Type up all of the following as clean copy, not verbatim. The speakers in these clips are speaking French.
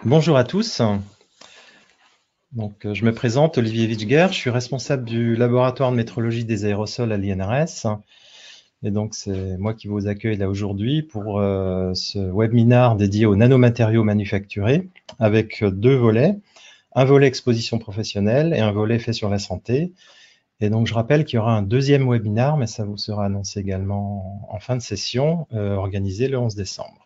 Bonjour à tous. Je me présente, Olivier Witschger, je suis responsable du laboratoire de métrologie des aérosols à l'INRS. Et donc, c'est moi qui vous accueille là aujourd'hui pour ce webinaire dédié aux nanomatériaux manufacturés avec deux volets. Un volet exposition professionnelle et un volet fait sur la santé. Et donc, je rappelle qu'il y aura un deuxième webinaire, mais ça vous sera annoncé également en fin de session, organisé le 11 décembre.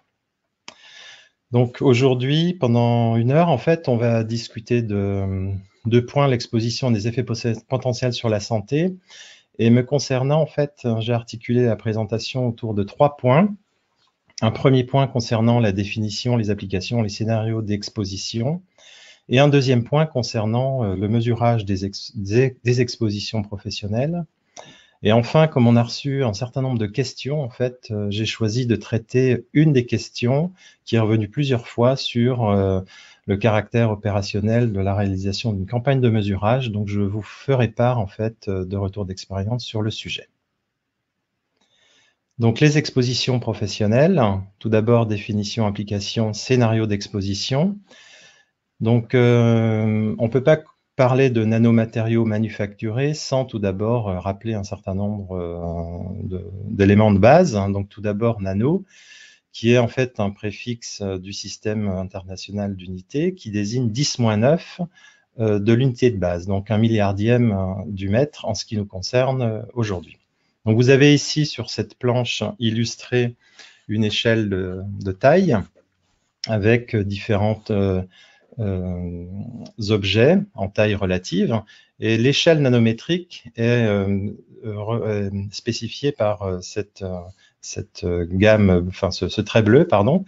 Donc aujourd'hui, pendant une heure, en fait, on va discuter de deux points, l'exposition des effets potentiels sur la santé. Et me concernant, en fait, j'ai articulé la présentation autour de trois points. Un premier point concernant la définition, les applications, les scénarios d'exposition. Et un deuxième point concernant le mesurage des expositions professionnelles. Et enfin, comme on a reçu un certain nombre de questions, en fait, j'ai choisi de traiter une des questions qui est revenue plusieurs fois sur le caractère opérationnel de la réalisation d'une campagne de mesurage. Donc, je vous ferai part, en fait, de retours d'expérience sur le sujet. Donc, les expositions professionnelles. Tout d'abord, définition, application, scénario d'exposition. Donc, on ne peut pas parler de nanomatériaux manufacturés sans tout d'abord rappeler un certain nombre d'éléments de base. Donc tout d'abord nano, qui est en fait un préfixe du système international d'unités qui désigne 10-9 de l'unité de base, donc 1/1000 du mètre en ce qui nous concerne aujourd'hui. Donc vous avez ici sur cette planche illustré une échelle de taille avec différentes objets en taille relative. Et l'échelle nanométrique est spécifiée par cette gamme, enfin ce trait bleu, pardon,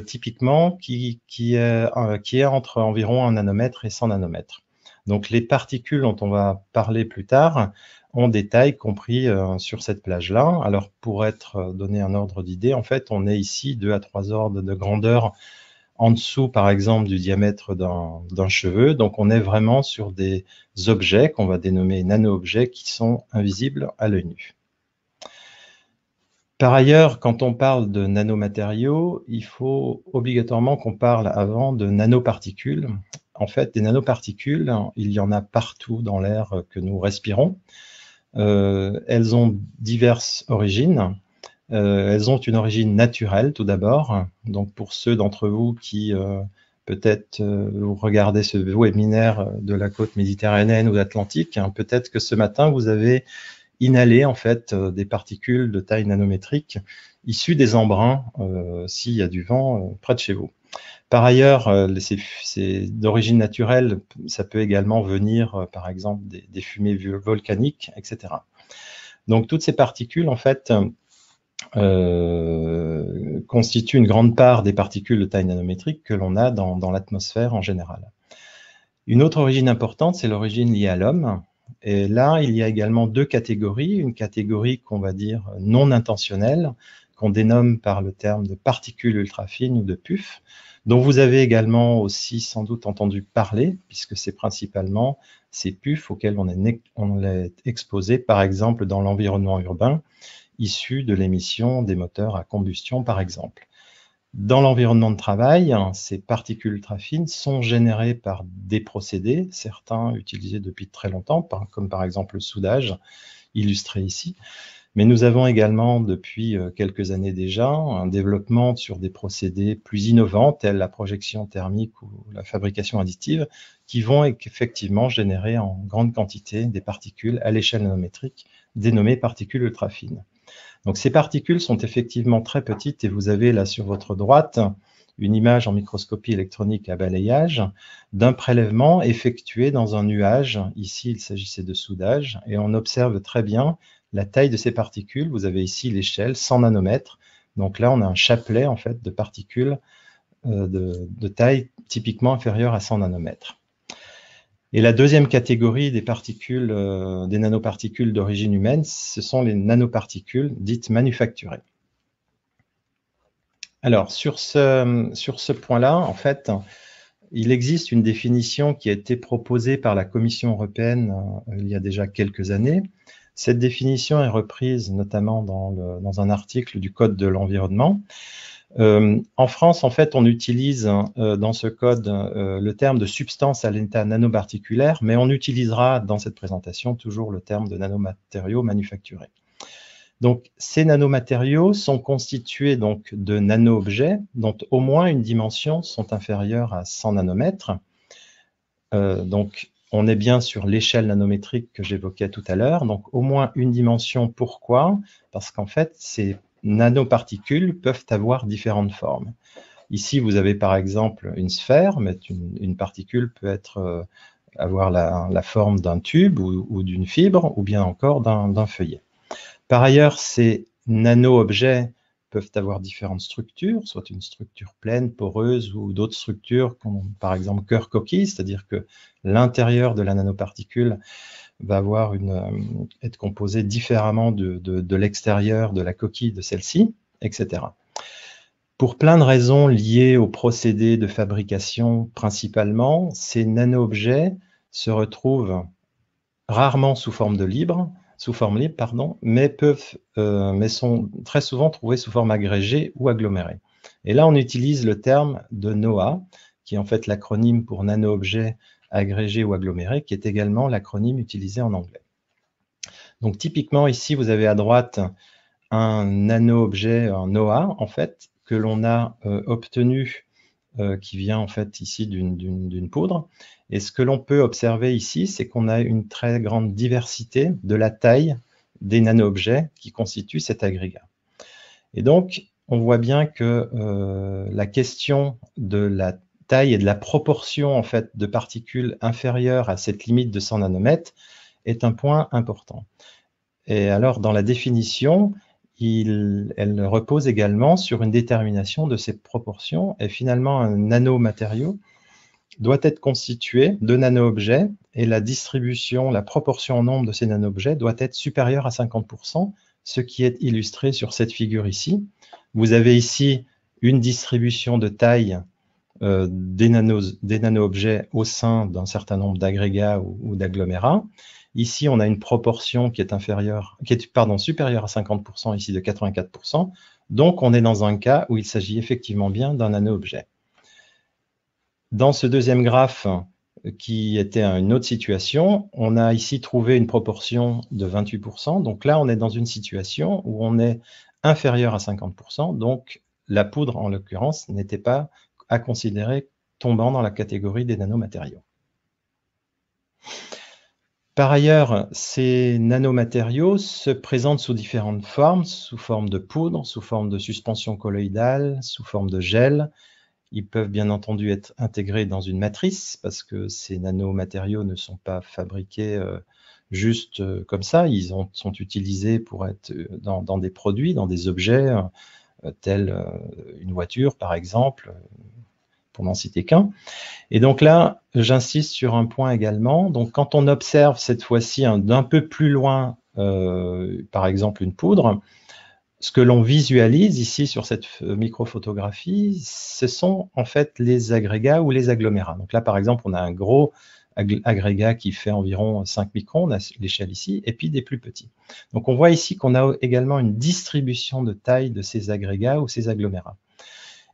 typiquement qui est entre environ 1 nanomètre et 100 nanomètres. Donc les particules dont on va parler plus tard ont des tailles compris sur cette plage-là. Alors pour être donné un ordre d'idée, en fait, on est ici 2 à 3 ordres de grandeur en dessous, par exemple, du diamètre d'un cheveu. Donc, on est vraiment sur des objets qu'on va dénommer nano-objets qui sont invisibles à l'œil nu. Par ailleurs, quand on parle de nanomatériaux, il faut obligatoirement qu'on parle avant de nanoparticules. En fait, des nanoparticules, il y en a partout dans l'air que nous respirons. Elles ont diverses origines. Elles ont une origine naturelle tout d'abord. Donc pour ceux d'entre vous qui peut-être regardez ce webinaire de la côte méditerranéenne ou atlantique, peut-être que ce matin vous avez inhalé en fait des particules de taille nanométrique issues des embruns s'il y a du vent près de chez vous. Par ailleurs, c'est d'origine naturelle, ça peut également venir par exemple des fumées volcaniques, etc. Donc toutes ces particules en fait constitue une grande part des particules de taille nanométrique que l'on a dans l'atmosphère en général. Une autre origine importante, c'est l'origine liée à l'homme. Et là, il y a également deux catégories. Une catégorie qu'on va dire non intentionnelle, qu'on dénomme par le terme de particules ultrafines ou de PUF, dont vous avez également aussi sans doute entendu parler, puisque c'est principalement ces PUF auxquels on est exposé, par exemple, dans l'environnement urbain, issus de l'émission des moteurs à combustion, par exemple. Dans l'environnement de travail, ces particules ultrafines sont générées par des procédés, certains utilisés depuis très longtemps, comme par exemple le soudage, illustré ici. Mais nous avons également, depuis quelques années déjà, un développement sur des procédés plus innovants, tels la projection thermique ou la fabrication additive, qui vont effectivement générer en grande quantité des particules à l'échelle nanométrique, dénommées particules ultrafines. Donc ces particules sont effectivement très petites et vous avez là sur votre droite une image en microscopie électronique à balayage d'un prélèvement effectué dans un nuage. Ici, il s'agissait de soudage et on observe très bien la taille de ces particules. Vous avez ici l'échelle 100 nanomètres. Donc là, on a un chapelet en fait de particules de taille typiquement inférieure à 100 nanomètres. Et la deuxième catégorie des particules, des nanoparticules d'origine humaine, ce sont les nanoparticules dites manufacturées. Alors, sur ce point-là, en fait, il existe une définition qui a été proposée par la Commission européenne il y a déjà quelques années. Cette définition est reprise notamment dans un article du Code de l'environnement. En France, en fait, on utilise dans ce code le terme de substance à l'état nanoparticulaire, mais on utilisera dans cette présentation toujours le terme de nanomatériaux manufacturés. Donc, ces nanomatériaux sont constitués donc de nano-objets dont au moins une dimension sont inférieures à 100 nanomètres. Donc, on est bien sur l'échelle nanométrique que j'évoquais tout à l'heure. Donc, au moins une dimension. Pourquoi? Parce qu'en fait, ces nanoparticules peuvent avoir différentes formes. Ici, vous avez par exemple une sphère, mais une particule peut avoir la forme d'un tube ou d'une fibre, ou bien encore d'un feuillet. Par ailleurs, ces nano-objets peuvent avoir différentes structures, soit une structure pleine, poreuse, ou d'autres structures, comme par exemple cœur-coquille, c'est-à-dire que l'intérieur de la nanoparticule va être composé différemment de l'extérieur de la coquille de celle-ci, etc. Pour plein de raisons liées au procédé de fabrication principalement, ces nano-objets se retrouvent rarement sous forme libre, mais sont très souvent trouvés sous forme agrégée ou agglomérée. Et là, on utilise le terme de NOA, qui est en fait l'acronyme pour nano-objet agrégé ou aggloméré, qui est également l'acronyme utilisé en anglais. Donc typiquement, ici, vous avez à droite un nano-objet, un NOA, en fait, que l'on a obtenu, qui vient en fait ici d'une poudre. Et ce que l'on peut observer ici, c'est qu'on a une très grande diversité de la taille des nano-objets qui constituent cet agrégat. Et donc, on voit bien que la question de la taille et de la proportion en fait de particules inférieures à cette limite de 100 nanomètres est un point important. Et alors, dans la définition, elle repose également sur une détermination de ces proportions. Et finalement, un nanomatériau doit être constitué de nano-objets et la distribution, la proportion en nombre de ces nano-objets doit être supérieure à 50%, ce qui est illustré sur cette figure ici. Vous avez ici une distribution de taille des nano-objets au sein d'un certain nombre d'agrégats ou d'agglomérats. Ici, on a une proportion qui est supérieure à 50%, ici de 84%. Donc, on est dans un cas où il s'agit effectivement bien d'un nano-objet. Dans ce deuxième graphe, qui était une autre situation, on a ici trouvé une proportion de 28%. Donc là, on est dans une situation où on est inférieur à 50%. Donc, la poudre, en l'occurrence, n'était pas à considérer tombant dans la catégorie des nanomatériaux. Par ailleurs, ces nanomatériaux se présentent sous différentes formes, sous forme de poudre, sous forme de suspension colloïdale, sous forme de gel. Ils peuvent bien entendu être intégrés dans une matrice parce que ces nanomatériaux ne sont pas fabriqués juste comme ça. Ils sont utilisés pour être dans des produits, dans des objets tels une voiture par exemple, pour n'en citer qu'un. Et donc là, j'insiste sur un point également. Donc quand on observe cette fois-ci d'un peu plus loin, par exemple une poudre, ce que l'on visualise ici sur cette microphotographie, ce sont en fait les agrégats ou les agglomérats. Donc là, par exemple, on a un gros agrégat qui fait environ 5 microns, on a l'échelle ici, et puis des plus petits. Donc on voit ici qu'on a également une distribution de taille de ces agrégats ou ces agglomérats.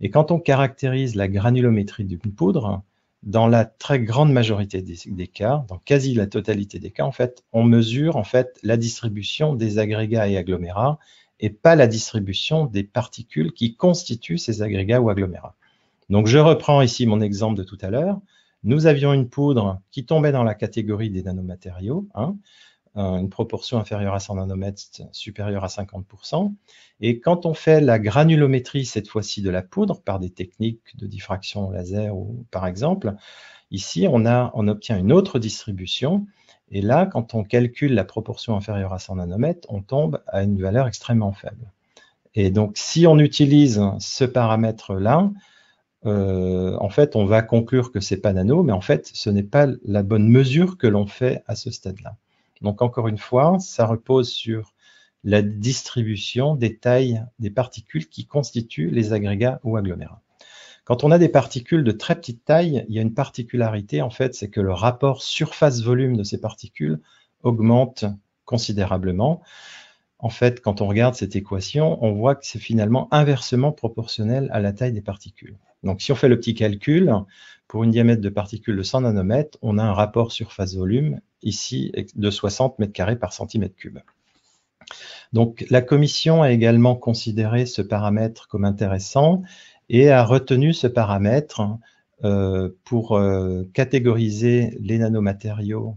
Et quand on caractérise la granulométrie d'une poudre, dans la très grande majorité des cas, dans quasi la totalité des cas, en fait, on mesure en fait la distribution des agrégats et agglomérats et pas la distribution des particules qui constituent ces agrégats ou agglomérats. Donc je reprends ici mon exemple de tout à l'heure. Nous avions une poudre qui tombait dans la catégorie des nanomatériaux, une proportion inférieure à 100 nanomètres, supérieure à 50%. Et quand on fait la granulométrie, cette fois-ci de la poudre, par des techniques de diffraction laser, ou par exemple, ici, on obtient une autre distribution. Et là, quand on calcule la proportion inférieure à 100 nanomètres, on tombe à une valeur extrêmement faible. Et donc, si on utilise ce paramètre-là, en fait, on va conclure que ce n'est pas nano, mais en fait, ce n'est pas la bonne mesure que l'on fait à ce stade-là. Donc, encore une fois, ça repose sur la distribution des tailles des particules qui constituent les agrégats ou agglomérats. Quand on a des particules de très petite taille, il y a une particularité, en fait, c'est que le rapport surface-volume de ces particules augmente considérablement. en fait, quand on regarde cette équation, on voit que c'est finalement inversement proportionnel à la taille des particules. Donc, si on fait le petit calcul, pour une diamètre de particules de 100 nanomètres, on a un rapport surface-volume, ici, de 60 mètres carrés par centimètre cube. Donc, la commission a également considéré ce paramètre comme intéressant et a retenu ce paramètre pour catégoriser les nanomatériaux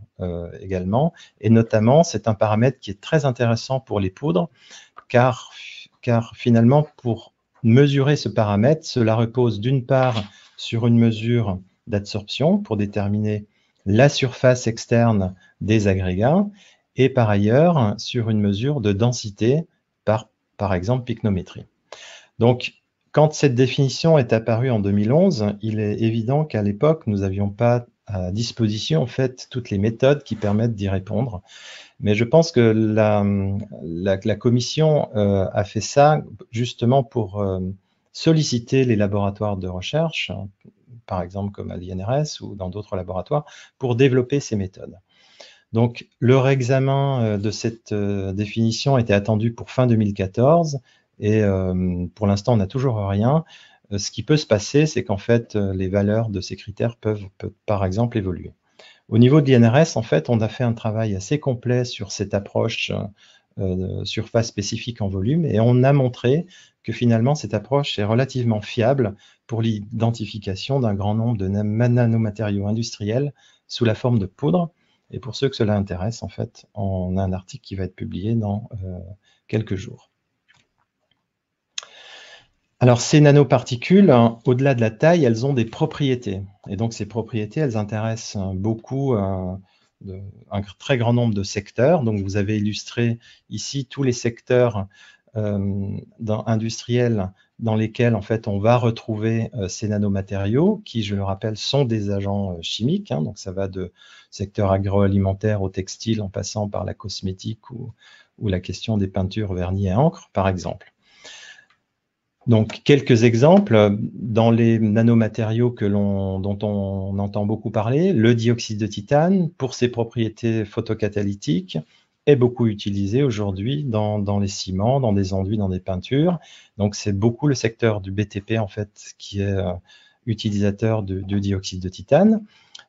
également. Et notamment, c'est un paramètre qui est très intéressant pour les poudres, car finalement, pour mesurer ce paramètre, cela repose d'une part sur une mesure d'absorption pour déterminer la surface externe des agrégats, et par ailleurs sur une mesure de densité par exemple picnométrie. Donc, quand cette définition est apparue en 2011, il est évident qu'à l'époque, nous n'avions pas à disposition en fait toutes les méthodes qui permettent d'y répondre. Mais je pense que la commission a fait ça justement pour solliciter les laboratoires de recherche, par exemple comme à l'INRS ou dans d'autres laboratoires, pour développer ces méthodes. Donc, leur examen de cette définition était attendu pour fin 2014 et pour l'instant, on n'a toujours rien. Ce qui peut se passer, c'est qu'en fait, les valeurs de ces critères peuvent par exemple évoluer. Au niveau de l'INRS, en fait, on a fait un travail assez complet sur cette approche surface spécifique en volume et on a montré que finalement, cette approche est relativement fiable pour l'identification d'un grand nombre de nanomatériaux industriels sous la forme de poudre. Et pour ceux que cela intéresse, en fait, on a un article qui va être publié dans quelques jours. Alors, ces nanoparticules, au-delà de la taille, elles ont des propriétés. Et donc, ces propriétés, elles intéressent beaucoup un très grand nombre de secteurs. Donc, vous avez illustré ici tous les secteurs industriels dans lesquels, en fait, on va retrouver ces nanomatériaux qui, je le rappelle, sont des agents chimiques. Donc, ça va de secteur agroalimentaire au textile en passant par la cosmétique ou la question des peintures, vernis et encre, par exemple. Donc, quelques exemples dans les nanomatériaux dont on entend beaucoup parler. Le dioxyde de titane, pour ses propriétés photocatalytiques, est beaucoup utilisé aujourd'hui dans les ciments, dans des enduits, dans des peintures. Donc, c'est beaucoup le secteur du BTP, en fait, qui est utilisateur de dioxyde de titane.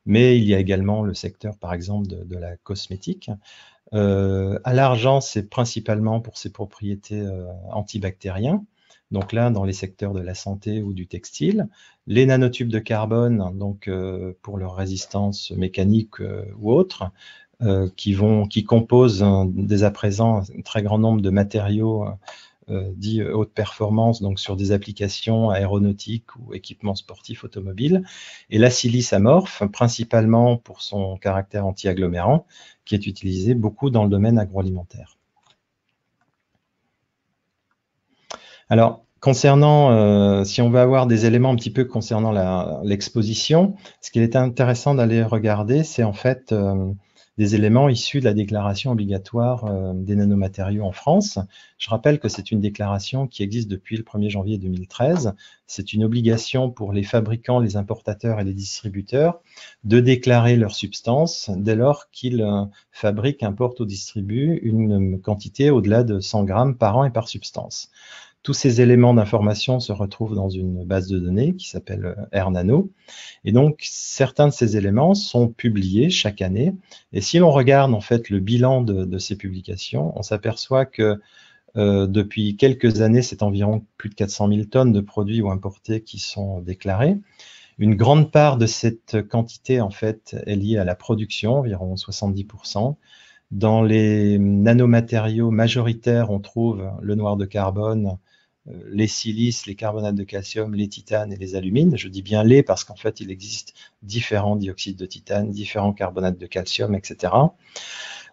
Mais il y a également le secteur, par exemple, de la cosmétique. À l'argent, c'est principalement pour ses propriétés antibactériennes. Donc là, dans les secteurs de la santé ou du textile. Les nanotubes de carbone, donc pour leur résistance mécanique ou autre, qui composent dès à présent un très grand nombre de matériaux dits haute performance, donc sur des applications aéronautiques ou équipements sportifs automobiles. Et la silice amorphe, principalement pour son caractère anti-agglomérant, qui est utilisé beaucoup dans le domaine agroalimentaire. Alors, concernant, si on veut avoir des éléments un petit peu concernant l'exposition, ce qu'il est intéressant d'aller regarder, c'est en fait des éléments issus de la déclaration obligatoire des nanomatériaux en France. Je rappelle que c'est une déclaration qui existe depuis le 1er janvier 2013. C'est une obligation pour les fabricants, les importateurs et les distributeurs de déclarer leurs substances dès lors qu'ils fabriquent, importent ou distribuent une quantité au-delà de 100 grammes par an et par substance. Tous ces éléments d'information se retrouvent dans une base de données qui s'appelle R-Nano. Et donc, certains de ces éléments sont publiés chaque année. Et si l'on regarde en fait le bilan de ces publications, on s'aperçoit que depuis quelques années, c'est environ plus de 400 000 tonnes de produits ou importés qui sont déclarés. Une grande part de cette quantité, en fait, est liée à la production, environ 70%. Dans les nanomatériaux majoritaires, on trouve le noir de carbone, les silices, les carbonates de calcium, les titanes et les alumines. Je dis bien les parce qu'en fait, il existe différents dioxydes de titane, différents carbonates de calcium, etc.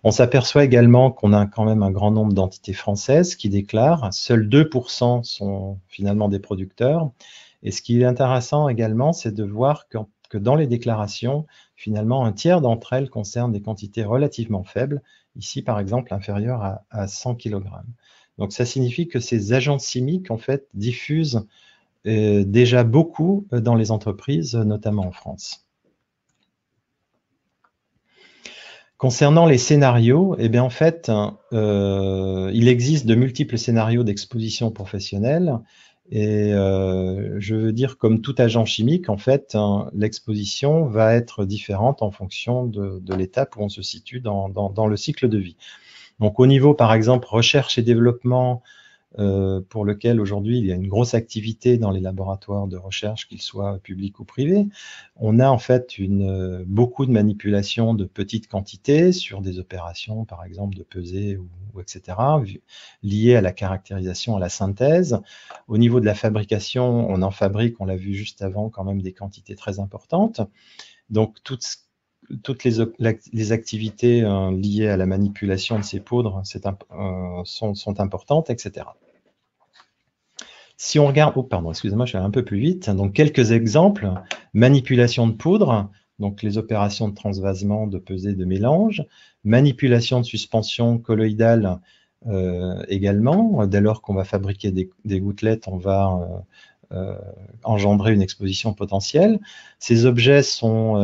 On s'aperçoit également qu'on a quand même un grand nombre d'entités françaises qui déclarent. Seuls 2% sont finalement des producteurs. Et ce qui est intéressant également, c'est de voir que dans les déclarations, finalement, un tiers d'entre elles concernent des quantités relativement faibles, ici par exemple inférieures à 100 kg. Donc ça signifie que ces agents chimiques en fait diffusent déjà beaucoup dans les entreprises, notamment en France. Concernant les scénarios, eh bien en fait, il existe de multiples scénarios d'exposition professionnelle et je veux dire, comme tout agent chimique, en fait, l'exposition va être différente en fonction de l'étape où on se situe dans le cycle de vie. Donc au niveau, par exemple, recherche et développement, pour lequel aujourd'hui il y a une grosse activité dans les laboratoires de recherche, qu'ils soient publics ou privés. On a en fait beaucoup de manipulations de petites quantités sur des opérations, par exemple de pesée ou etc., liées à la caractérisation, à la synthèse. Au niveau de la fabrication, on en fabrique, on l'a vu juste avant, quand même des quantités très importantes. Donc toutes les activités liées à la manipulation de ces poudres sont importantes, etc. Si on regarde, oh pardon, excusez-moi, je vais un peu plus vite. Donc quelques exemples: manipulation de poudre, donc les opérations de transvasement, de pesée, de mélange, manipulation de suspension colloïdale également. Dès lors qu'on va fabriquer des gouttelettes, on va engendrer une exposition potentielle. Ces objets sont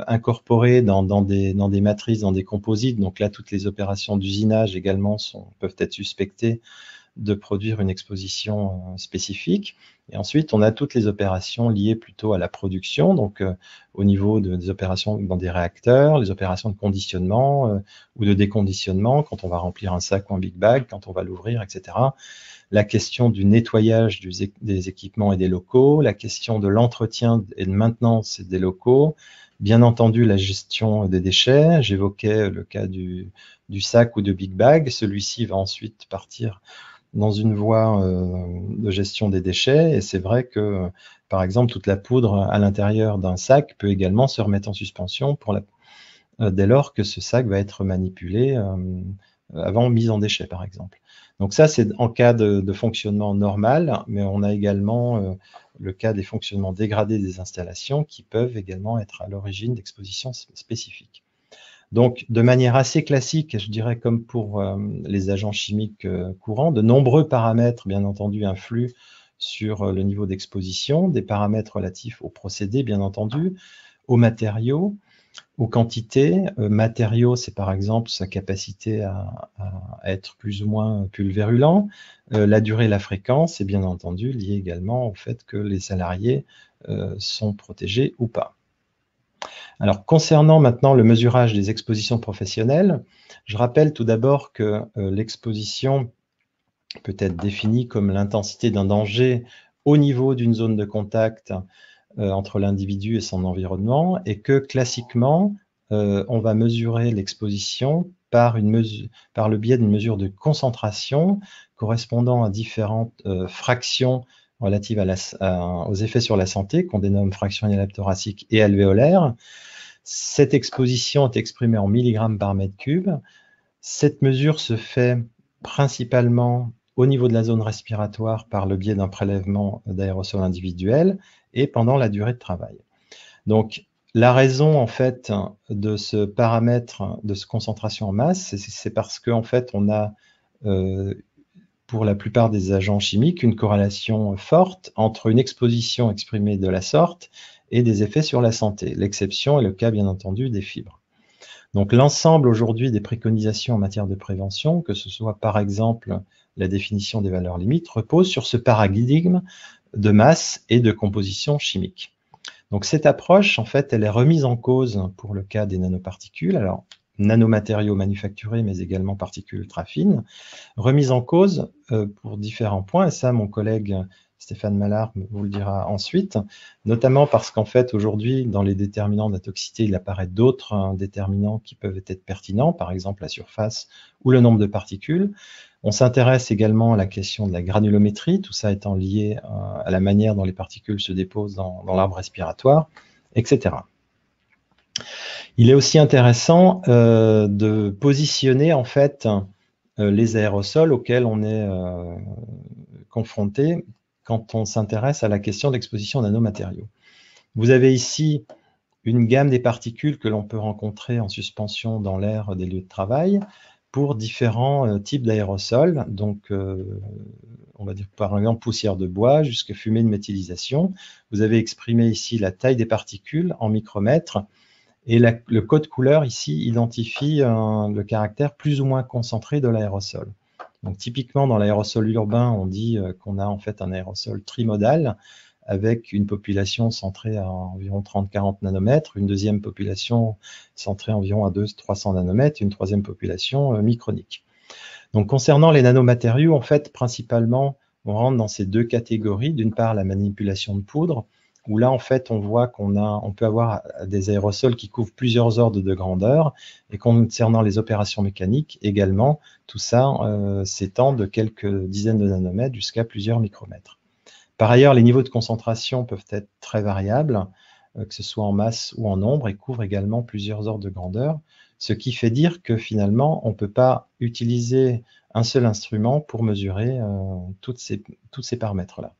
incorporés dans des matrices, dans des composites. Donc là, toutes les opérations d'usinage également peuvent être suspectées de produire une exposition spécifique. Et ensuite, on a toutes les opérations liées plutôt à la production, donc au niveau des opérations dans des réacteurs, les opérations de conditionnement ou de déconditionnement, quand on va remplir un sac ou un big bag, quand on va l'ouvrir, etc. La question du nettoyage des équipements et des locaux, la question de l'entretien et de maintenance des locaux, bien entendu la gestion des déchets. J'évoquais le cas du sac ou de big bag. Celui-ci va ensuite partir dans une voie de gestion des déchets, et c'est vrai que, par exemple, toute la poudre à l'intérieur d'un sac peut également se remettre en suspension dès lors que ce sac va être manipulé avant mise en déchet, par exemple. Donc ça, c'est en cas de fonctionnement normal, mais on a également le cas des fonctionnements dégradés des installations qui peuvent également être à l'origine d'expositions spécifiques. Donc, de manière assez classique, je dirais comme pour les agents chimiques courants, de nombreux paramètres, bien entendu, influent sur le niveau d'exposition, des paramètres relatifs aux procédés, bien entendu, aux matériaux, aux quantités. Matériaux, c'est par exemple sa capacité à être plus ou moins pulvérulent. La durée et la fréquence est bien entendu liée également au fait que les salariés sont protégés ou pas. Alors, concernant maintenant le mesurage des expositions professionnelles, je rappelle tout d'abord que l'exposition peut être définie comme l'intensité d'un danger au niveau d'une zone de contact entre l'individu et son environnement, et que classiquement, on va mesurer l'exposition par le biais d'une mesure de concentration correspondant à différentes fractions relatives aux effets sur la santé, qu'on dénomme fraction inhalable-thoracique et alvéolaire. Cette exposition est exprimée en milligrammes par mètre cube. Cette mesure se fait principalement au niveau de la zone respiratoire par le biais d'un prélèvement d'aérosols individuels et pendant la durée de travail. Donc, la raison, en fait, de ce paramètre de concentration en masse, c'est parce qu'en fait, on a, pour la plupart des agents chimiques, une corrélation forte entre une exposition exprimée de la sorte et des effets sur la santé. L'exception est le cas, bien entendu, des fibres. Donc, l'ensemble aujourd'hui des préconisations en matière de prévention, que ce soit par exemple la définition des valeurs limites, repose sur ce paradigme de masse et de composition chimique. Donc cette approche, en fait, elle est remise en cause pour le cas des nanoparticules, alors nanomatériaux manufacturés, mais également particules ultra fines, remise en cause pour différents points, et ça, mon collègue Stéphane Mallard vous le dira ensuite, notamment parce qu'en fait, aujourd'hui, dans les déterminants de la toxicité, il apparaît d'autres déterminants qui peuvent être pertinents, par exemple la surface ou le nombre de particules. On s'intéresse également à la question de la granulométrie, tout ça étant lié à la manière dont les particules se déposent dans l'arbre respiratoire, etc. Il est aussi intéressant de positionner en fait les aérosols auxquels on est confronté quand on s'intéresse à la question d'exposition aux nanomatériaux. Vous avez ici une gamme des particules que l'on peut rencontrer en suspension dans l'air des lieux de travail pour différents types d'aérosols, donc on va dire par exemple poussière de bois jusqu'à fumée de méthylisation. Vous avez exprimé ici la taille des particules en micromètres Et le code couleur ici identifie le caractère plus ou moins concentré de l'aérosol. Donc typiquement dans l'aérosol urbain, on dit qu'on a en fait un aérosol trimodal avec une population centrée à environ 30-40 nanomètres, une deuxième population centrée environ à 200-300 nanomètres, une troisième population micronique. Donc concernant les nanomatériaux, en fait, principalement, on rentre dans ces deux catégories. D'une part, la manipulation de poudre, où là, en fait, on voit on peut avoir des aérosols qui couvrent plusieurs ordres de grandeur. Et concernant les opérations mécaniques, également, tout ça s'étend de quelques dizaines de nanomètres jusqu'à plusieurs micromètres. Par ailleurs, les niveaux de concentration peuvent être très variables, que ce soit en masse ou en nombre, et couvrent également plusieurs ordres de grandeur, ce qui fait dire que finalement, on ne peut pas utiliser un seul instrument pour mesurer tous ces paramètres-là.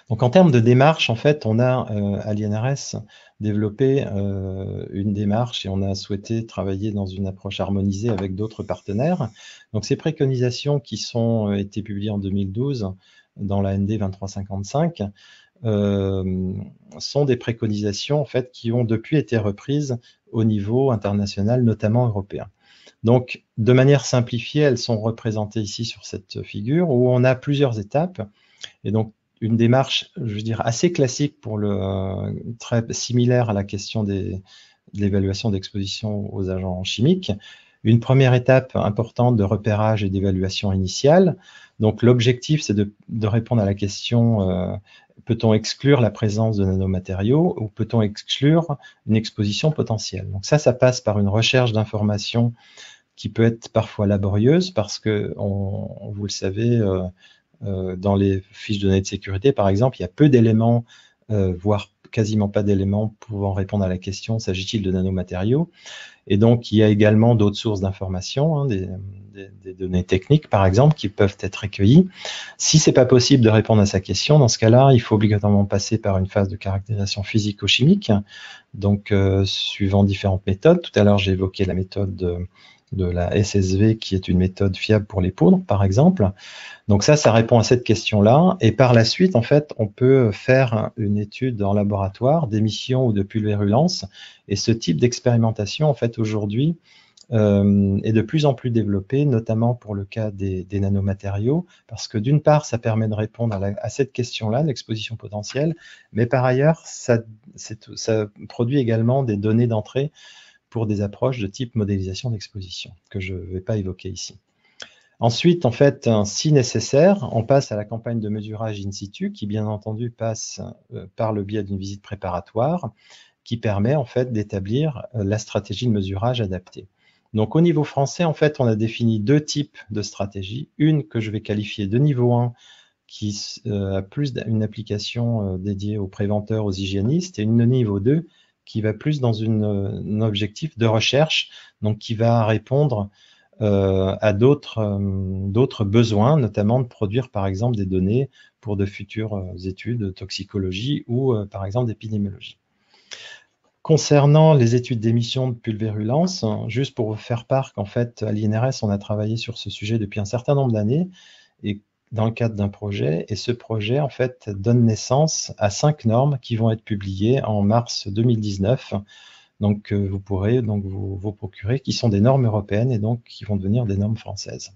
Donc en termes de démarche, en fait, on a à l'INRS développé une démarche et on a souhaité travailler dans une approche harmonisée avec d'autres partenaires. Donc ces préconisations qui ont été publiées en 2012 dans la ND 2355 sont des préconisations en fait qui ont depuis été reprises au niveau international, notamment européen. Donc, de manière simplifiée, elles sont représentées ici sur cette figure où on a plusieurs étapes. Et donc, une démarche, je veux dire, assez classique très similaire à la question de l'évaluation d'exposition aux agents chimiques. Une première étape importante de repérage et d'évaluation initiale. Donc, l'objectif, c'est de répondre à la question peut-on exclure la présence de nanomatériaux ou peut-on exclure une exposition potentielle? Donc ça passe par une recherche d'informations qui peut être parfois laborieuse parce que, vous le savez, dans les fiches de données de sécurité, par exemple, il y a peu d'éléments, voire quasiment pas d'éléments pouvant répondre à la question « s'agit-il de nanomatériaux ?» Et donc, il y a également d'autres sources d'informations, hein, des données techniques, par exemple, qui peuvent être recueillies. Si ce n'est pas possible de répondre à sa question, dans ce cas-là, il faut obligatoirement passer par une phase de caractérisation physico-chimique, donc suivant différentes méthodes. Tout à l'heure, j'ai évoqué la méthode de la SSV, qui est une méthode fiable pour les poudres, par exemple. Donc ça répond à cette question-là. Et par la suite, en fait, on peut faire une étude en laboratoire d'émission ou de pulvérulence. Et ce type d'expérimentation, en fait, aujourd'hui, est de plus en plus développé, notamment pour le cas des nanomatériaux, parce que d'une part, ça permet de répondre à cette question-là, l'exposition potentielle, mais par ailleurs, ça produit également des données d'entrée pour des approches de type modélisation d'exposition, que je ne vais pas évoquer ici. Ensuite, en fait, si nécessaire, on passe à la campagne de mesurage in situ, qui bien entendu passe par le biais d'une visite préparatoire, qui permet en fait d'établir la stratégie de mesurage adaptée. Donc au niveau français, en fait, on a défini deux types de stratégies. Une que je vais qualifier de niveau 1, qui a plus une application dédiée aux préventeurs, aux hygiénistes, et une de niveau 2, qui va plus dans un objectif de recherche, donc qui va répondre à d'autres besoins, notamment de produire par exemple des données pour de futures études de toxicologie ou par exemple d'épidémiologie. Concernant les études d'émission de pulvérulence, juste pour vous faire part qu'en fait à l'INRS on a travaillé sur ce sujet depuis un certain nombre d'années et dans le cadre d'un projet, et ce projet en fait donne naissance à 5 normes qui vont être publiées en mars 2019. Donc, vous pourrez donc vous procurer, qui sont des normes européennes et donc qui vont devenir des normes françaises.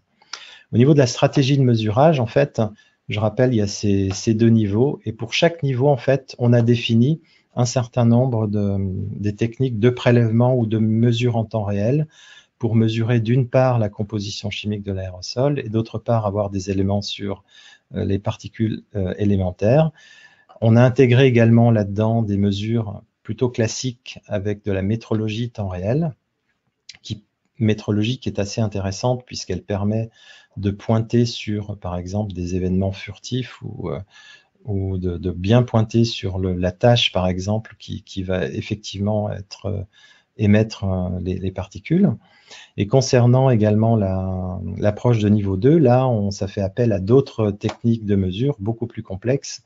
Au niveau de la stratégie de mesurage, en fait, je rappelle, il y a ces deux niveaux, et pour chaque niveau, en fait, on a défini un certain nombre des techniques de prélèvement ou de mesure en temps réel pour mesurer d'une part la composition chimique de l'aérosol et d'autre part avoir des éléments sur les particules élémentaires. On a intégré également là-dedans des mesures plutôt classique avec de la métrologie temps réel, métrologie qui est assez intéressante puisqu'elle permet de pointer sur, par exemple, des événements furtifs ou de bien pointer sur la tâche, par exemple, qui va effectivement émettre les particules. Et concernant également l'approche de niveau 2, là, ça fait appel à d'autres techniques de mesure beaucoup plus complexes,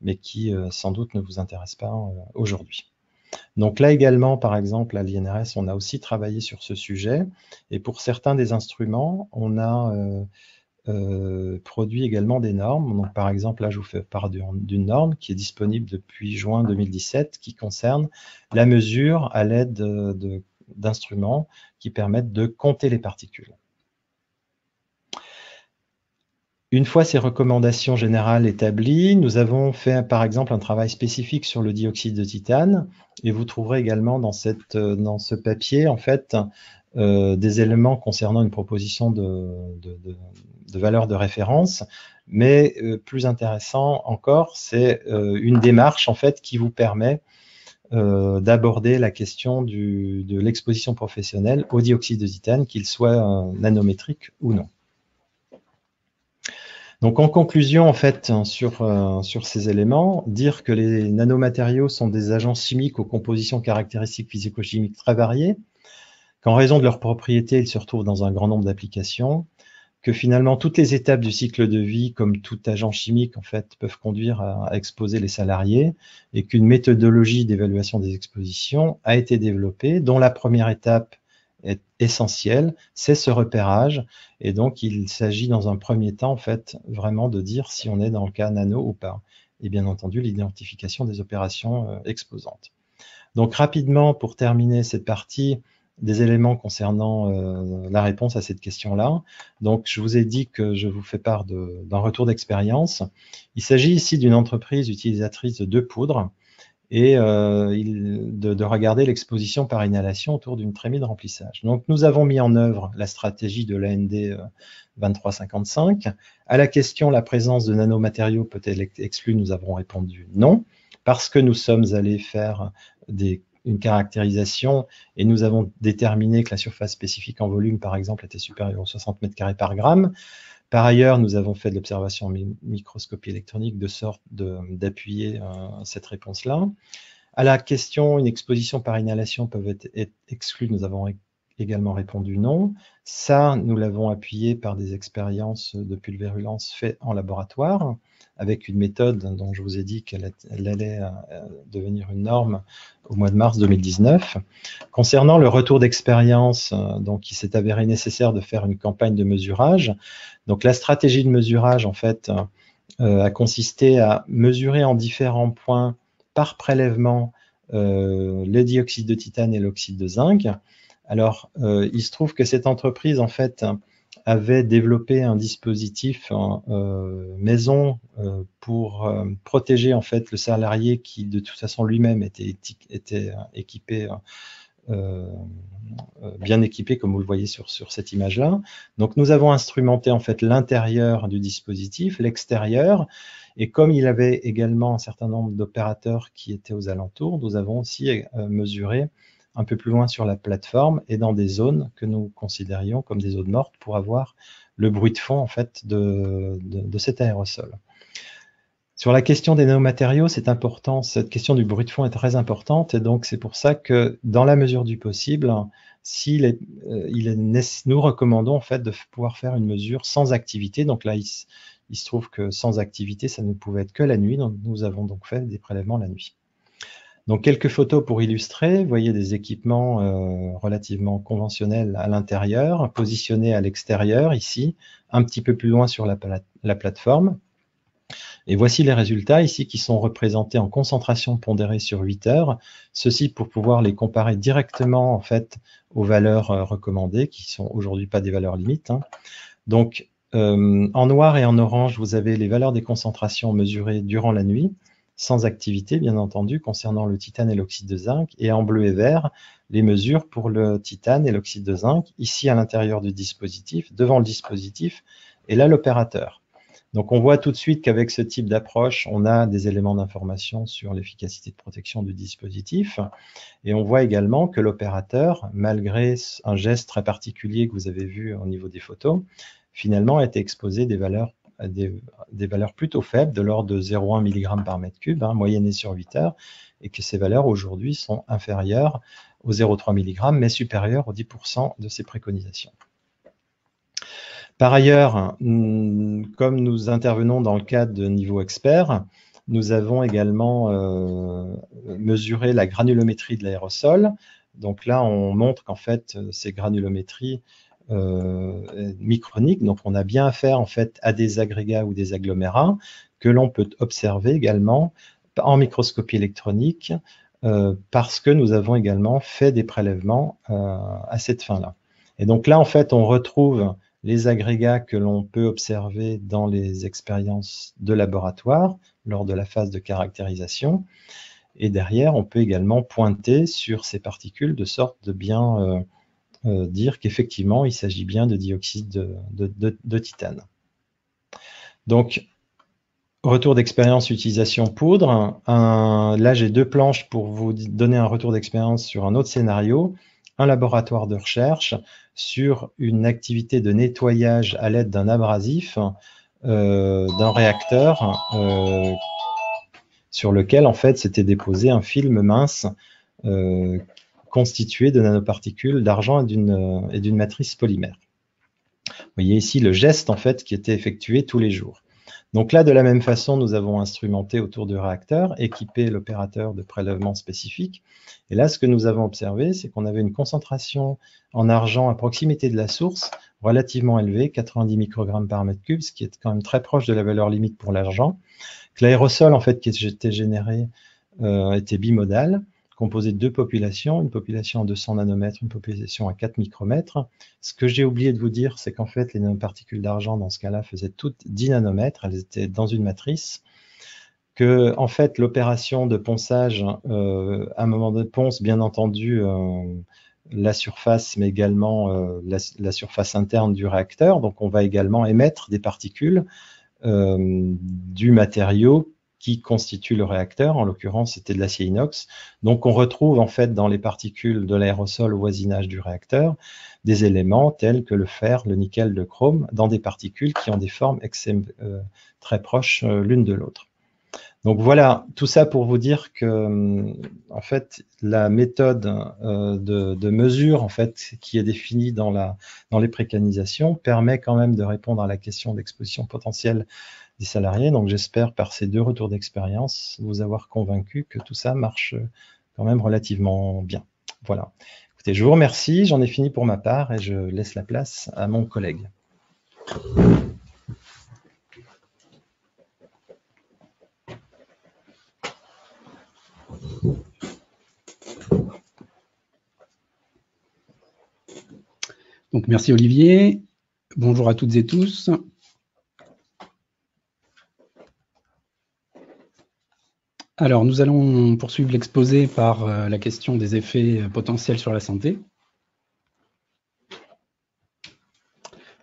mais qui sans doute ne vous intéressent pas aujourd'hui. Donc là également, par exemple, à l'INRS, on a aussi travaillé sur ce sujet. Et pour certains des instruments, on a produit également des normes. Donc, par exemple, là, je vous fais part d'une norme qui est disponible depuis juin 2017, qui concerne la mesure à l'aide d'instruments qui permettent de compter les particules. Une fois ces recommandations générales établies, nous avons fait par exemple un travail spécifique sur le dioxyde de titane, et vous trouverez également dans ce papier en fait des éléments concernant une proposition de valeur de référence, mais plus intéressant encore, c'est une démarche en fait qui vous permet d'aborder la question de l'exposition professionnelle au dioxyde de titane, qu'il soit nanométrique ou non. Donc en conclusion, en fait, sur ces éléments, dire que les nanomatériaux sont des agents chimiques aux compositions caractéristiques physico-chimiques très variées, qu'en raison de leurs propriétés, ils se retrouvent dans un grand nombre d'applications, que finalement toutes les étapes du cycle de vie, comme tout agent chimique, en fait, peuvent conduire à exposer les salariés, et qu'une méthodologie d'évaluation des expositions a été développée, dont la première étape est essentielle, c'est ce repérage, et donc il s'agit dans un premier temps, en fait, vraiment de dire si on est dans le cas nano ou pas, et bien entendu l'identification des opérations exposantes. Donc rapidement, pour terminer cette partie, des éléments concernant la réponse à cette question-là. Donc, je vous ai dit que je vous fais part d'un retour d'expérience. Il s'agit ici d'une entreprise utilisatrice de 2 poudres et de regarder l'exposition par inhalation autour d'une trémie de remplissage. Donc, nous avons mis en œuvre la stratégie de l'AND 2355. À la question « La présence de nanomatériaux peut-elle être exclue ?» nous avons répondu non, parce que nous sommes allés faire une caractérisation et nous avons déterminé que la surface spécifique en volume, par exemple, était supérieure aux 60 m² par gramme. Par ailleurs, nous avons fait de l'observation en microscopie électronique de sorte d'appuyer cette réponse-là. À la question, une exposition par inhalation peut être exclue, nous avons également répondu non. Ça, nous l'avons appuyé par des expériences de pulvérulence faites en laboratoire, avec une méthode dont je vous ai dit qu'elle allait devenir une norme au mois de mars 2019. Concernant le retour d'expérience, donc il s'est avéré nécessaire de faire une campagne de mesurage. Donc la stratégie de mesurage, en fait, a consisté à mesurer en différents points par prélèvement le dioxyde de titane et l'oxyde de zinc. Alors, il se trouve que cette entreprise, en fait, avait développé un dispositif maison pour protéger en fait le salarié qui, de toute façon, lui-même était équipé, bien équipé, comme vous le voyez sur cette image-là. Donc, nous avons instrumenté en fait l'intérieur du dispositif, l'extérieur, et comme il avait également un certain nombre d'opérateurs qui étaient aux alentours, nous avons aussi mesuré un peu plus loin sur la plateforme et dans des zones que nous considérions comme des zones mortes pour avoir le bruit de fond en fait de cet aérosol. Sur la question des nanomatériaux, c'est important, cette question du bruit de fond est très importante et donc c'est pour ça que dans la mesure du possible, nous recommandons en fait de pouvoir faire une mesure sans activité. Donc là, il se trouve que sans activité, ça ne pouvait être que la nuit, donc nous avons donc fait des prélèvements la nuit. Donc, quelques photos pour illustrer. Vous voyez des équipements relativement conventionnels à l'intérieur, positionnés à l'extérieur, ici, un petit peu plus loin sur la plateforme. Et voici les résultats ici qui sont représentés en concentration pondérée sur 8 heures. Ceci pour pouvoir les comparer directement en fait aux valeurs recommandées, qui sont aujourd'hui pas des valeurs limites. Hein. Donc, en noir et en orange, vous avez les valeurs des concentrations mesurées durant la nuit, sans activité, bien entendu, concernant le titane et l'oxyde de zinc, et en bleu et vert, les mesures pour le titane et l'oxyde de zinc, ici à l'intérieur du dispositif, devant le dispositif, et là l'opérateur. Donc on voit tout de suite qu'avec ce type d'approche, on a des éléments d'information sur l'efficacité de protection du dispositif, et on voit également que l'opérateur, malgré un geste très particulier que vous avez vu au niveau des photos, finalement a été exposé des valeurs plutôt faibles, de l'ordre de 0,1 mg par mètre cube, moyennées sur 8 heures, et que ces valeurs aujourd'hui sont inférieures aux 0,3 mg, mais supérieures aux 10% de ces préconisations. Par ailleurs, comme nous intervenons dans le cadre de niveau expert, nous avons également mesuré la granulométrie de l'aérosol. Donc là, on montre qu'en fait, ces granulométries micronique. Donc, on a bien affaire en fait à des agrégats ou des agglomérats que l'on peut observer également en microscopie électronique parce que nous avons également fait des prélèvements à cette fin-là. Et donc là, en fait, on retrouve les agrégats que l'on peut observer dans les expériences de laboratoire lors de la phase de caractérisation. Et derrière, on peut également pointer sur ces particules de sorte de bien dire qu'effectivement, il s'agit bien de dioxyde de titane. Donc, retour d'expérience utilisation poudre. Là, j'ai 2 planches pour vous donner un retour d'expérience sur un autre scénario. Un laboratoire de recherche sur une activité de nettoyage à l'aide d'un abrasif d'un réacteur sur lequel, en fait, s'était déposé un film mince constitué de nanoparticules d'argent et d'une matrice polymère. Vous voyez ici le geste, en fait, qui était effectué tous les jours. Donc là, de la même façon, nous avons instrumenté autour du réacteur, équipé l'opérateur de prélèvement spécifique. Et là, ce que nous avons observé, c'est qu'on avait une concentration en argent à proximité de la source relativement élevée, 90 microgrammes par mètre cube, ce qui est quand même très proche de la valeur limite pour l'argent. L'aérosol, en fait, qui était généré était bimodal, composé de 2 populations, une population à 200 nanomètres, une population à 4 micromètres. Ce que j'ai oublié de vous dire, c'est qu'en fait, les nanoparticules d'argent, dans ce cas-là, faisaient toutes 10 nanomètres, elles étaient dans une matrice, que, en fait, l'opération de ponçage, à un moment de ponce, bien entendu, la surface, mais également la surface interne du réacteur. Donc, on va également émettre des particules du matériau qui constitue le réacteur, en l'occurrence c'était de l'acier inox. Donc on retrouve en fait dans les particules de l'aérosol au voisinage du réacteur des éléments tels que le fer, le nickel, le chrome, dans des particules qui ont des formes très proches l'une de l'autre. Donc voilà, tout ça pour vous dire que en fait la méthode de mesure en fait qui est définie dans les préconisations permet quand même de répondre à la question d'exposition potentielle des salariés. Donc j'espère par ces 2 retours d'expérience vous avoir convaincu que tout ça marche quand même relativement bien. Voilà. Écoutez, je vous remercie, j'en ai fini pour ma part et je laisse la place à mon collègue. Donc merci Olivier, bonjour à toutes et tous. Alors nous allons poursuivre l'exposé par la question des effets potentiels sur la santé.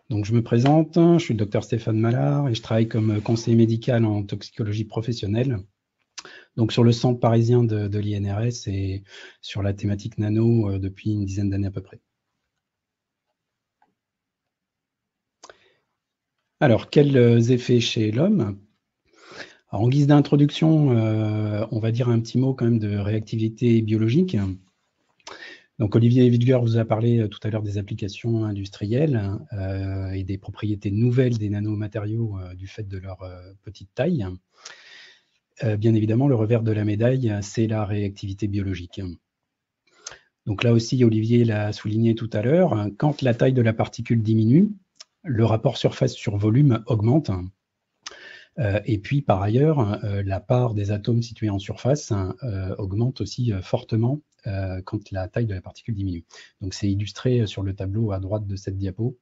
Donc je me présente, je suis le Dr Stéphane Mallard et je travaille comme conseiller médical en toxicologie professionnelle. Donc sur le centre parisien de l'INRS et sur la thématique nano depuis une dizaine d'années à peu près. Alors, quels effets chez l'homme? En guise d'introduction, on va dire un petit mot quand même de réactivité biologique. Donc, Olivier Widger vous a parlé tout à l'heure des applications industrielles et des propriétés nouvelles des nanomatériaux du fait de leur petite taille. Bien évidemment, le revers de la médaille, c'est la réactivité biologique. Donc là aussi, Olivier l'a souligné tout à l'heure, quand la taille de la particule diminue, le rapport surface sur volume augmente. Et puis, par ailleurs, la part des atomes situés en surface augmente aussi fortement quand la taille de la particule diminue. Donc, c'est illustré sur le tableau à droite de cette diapo.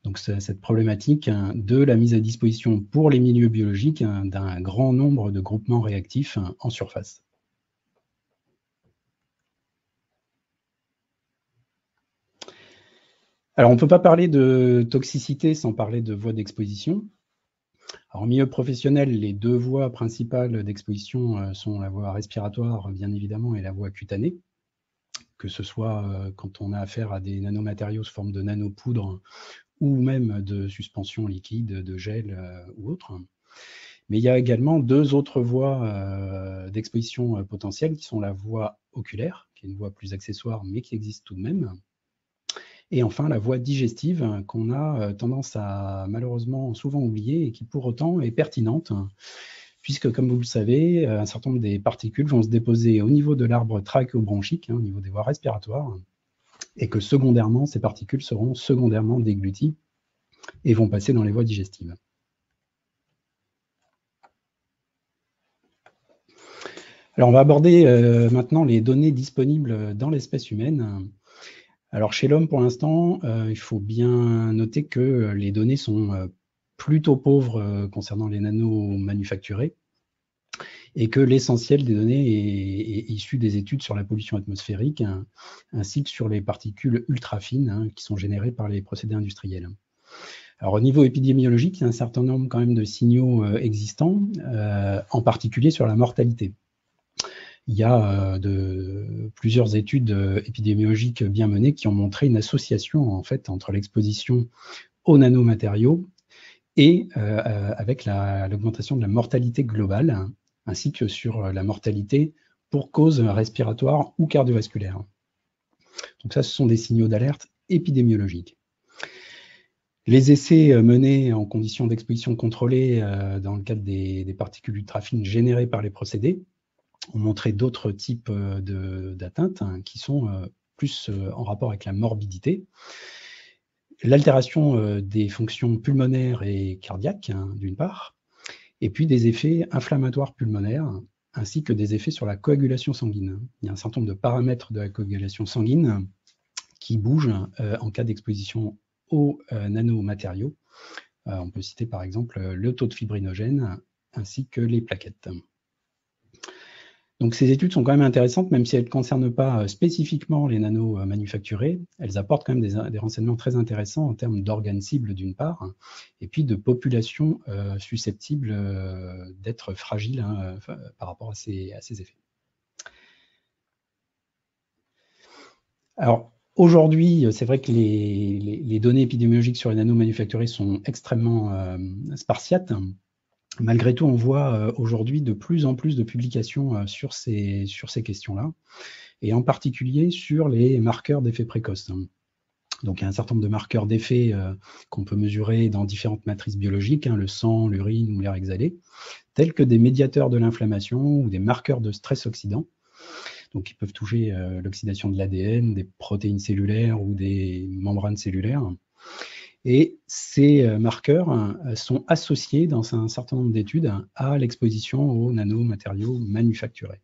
Donc, cette problématique de la mise à disposition pour les milieux biologiques d'un grand nombre de groupements réactifs en surface. Alors, on ne peut pas parler de toxicité sans parler de voies d'exposition. En milieu professionnel, les 2 voies principales d'exposition sont la voie respiratoire, bien évidemment, et la voie cutanée, que ce soit quand on a affaire à des nanomatériaux sous forme de nanopoudre ou même de suspension liquide, de gel ou autre. Mais il y a également 2 autres voies d'exposition potentielle qui sont la voie oculaire, qui est une voie plus accessoire, mais qui existe tout de même. Et enfin, la voie digestive qu'on a tendance à malheureusement souvent oublier et qui pour autant est pertinente, puisque comme vous le savez, un certain nombre des particules vont se déposer au niveau de l'arbre trachéobronchique, au niveau des voies respiratoires, et que secondairement, ces particules seront secondairement dégluties et vont passer dans les voies digestives. Alors, on va aborder maintenant les données disponibles dans l'espèce humaine. Alors, chez l'homme, pour l'instant, il faut bien noter que les données sont plutôt pauvres concernant les nanos manufacturés et que l'essentiel des données est issu des études sur la pollution atmosphérique ainsi que sur les particules ultra fines qui sont générées par les procédés industriels. Alors, au niveau épidémiologique, il y a un certain nombre quand même de signaux existants, en particulier sur la mortalité. Il y a plusieurs études épidémiologiques bien menées qui ont montré une association en fait entre l'exposition aux nanomatériaux et avec l'augmentation de la mortalité globale, ainsi que sur la mortalité pour cause respiratoire ou cardiovasculaire. Donc ça, ce sont des signaux d'alerte épidémiologiques. Les essais menés en conditions d'exposition contrôlée dans le cadre des particules ultrafines générées par les procédés ont montré d'autres types d'atteintes qui sont plus en rapport avec la morbidité. L'altération des fonctions pulmonaires et cardiaques, d'une part, et puis des effets inflammatoires pulmonaires, ainsi que des effets sur la coagulation sanguine. Il y a un certain nombre de paramètres de la coagulation sanguine qui bougent en cas d'exposition aux nanomatériaux. On peut citer par exemple le taux de fibrinogène ainsi que les plaquettes. Donc ces études sont quand même intéressantes, même si elles ne concernent pas spécifiquement les nanos manufacturés. Elles apportent quand même des renseignements très intéressants en termes d'organes cibles d'une part, et puis de populations susceptibles d'être fragiles par rapport à ces effets. Alors aujourd'hui, c'est vrai que les données épidémiologiques sur les nanos manufacturés sont extrêmement spartiates. Malgré tout, on voit aujourd'hui de plus en plus de publications sur ces questions-là, et en particulier sur les marqueurs d'effets précoces. Donc, il y a un certain nombre de marqueurs d'effets qu'on peut mesurer dans différentes matrices biologiques, le sang, l'urine ou l'air exhalé, tels que des médiateurs de l'inflammation ou des marqueurs de stress oxydant, donc qui peuvent toucher l'oxydation de l'ADN, des protéines cellulaires ou des membranes cellulaires. Et ces marqueurs sont associés dans un certain nombre d'études à l'exposition aux nanomatériaux manufacturés.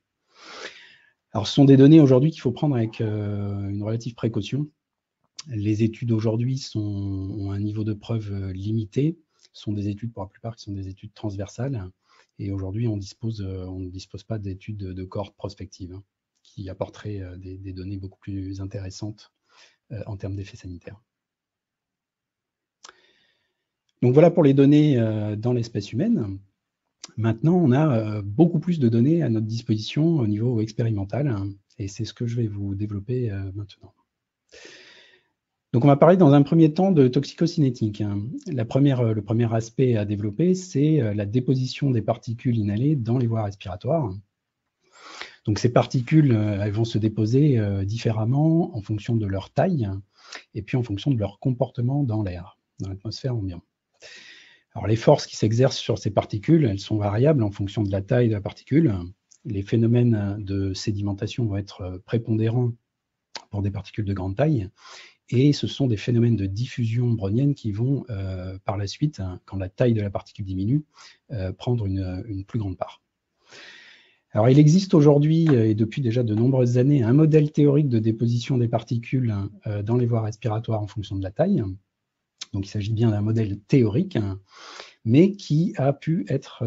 Alors, ce sont des données aujourd'hui qu'il faut prendre avec une relative précaution. Les études aujourd'hui ont un niveau de preuve limité. Ce sont des études, pour la plupart, qui sont des études transversales. Et aujourd'hui, on ne dispose pas d'études de cohorte prospective qui apporteraient des données beaucoup plus intéressantes en termes d'effets sanitaires. Donc voilà pour les données dans l'espèce humaine. Maintenant, on a beaucoup plus de données à notre disposition au niveau expérimental, et c'est ce que je vais vous développer maintenant. Donc on va parler dans un premier temps de toxicocinétique. Le premier aspect à développer, c'est la déposition des particules inhalées dans les voies respiratoires. Donc ces particules, elles vont se déposer différemment en fonction de leur taille et puis en fonction de leur comportement dans l'air, dans l'atmosphère ambiante. Alors les forces qui s'exercent sur ces particules, elles sont variables en fonction de la taille de la particule. Les phénomènes de sédimentation vont être prépondérants pour des particules de grande taille, et ce sont des phénomènes de diffusion brownienne qui vont par la suite, quand la taille de la particule diminue, prendre une plus grande part. Alors il existe aujourd'hui, et depuis déjà de nombreuses années, un modèle théorique de déposition des particules dans les voies respiratoires en fonction de la taille. Donc il s'agit bien d'un modèle théorique, mais qui a pu être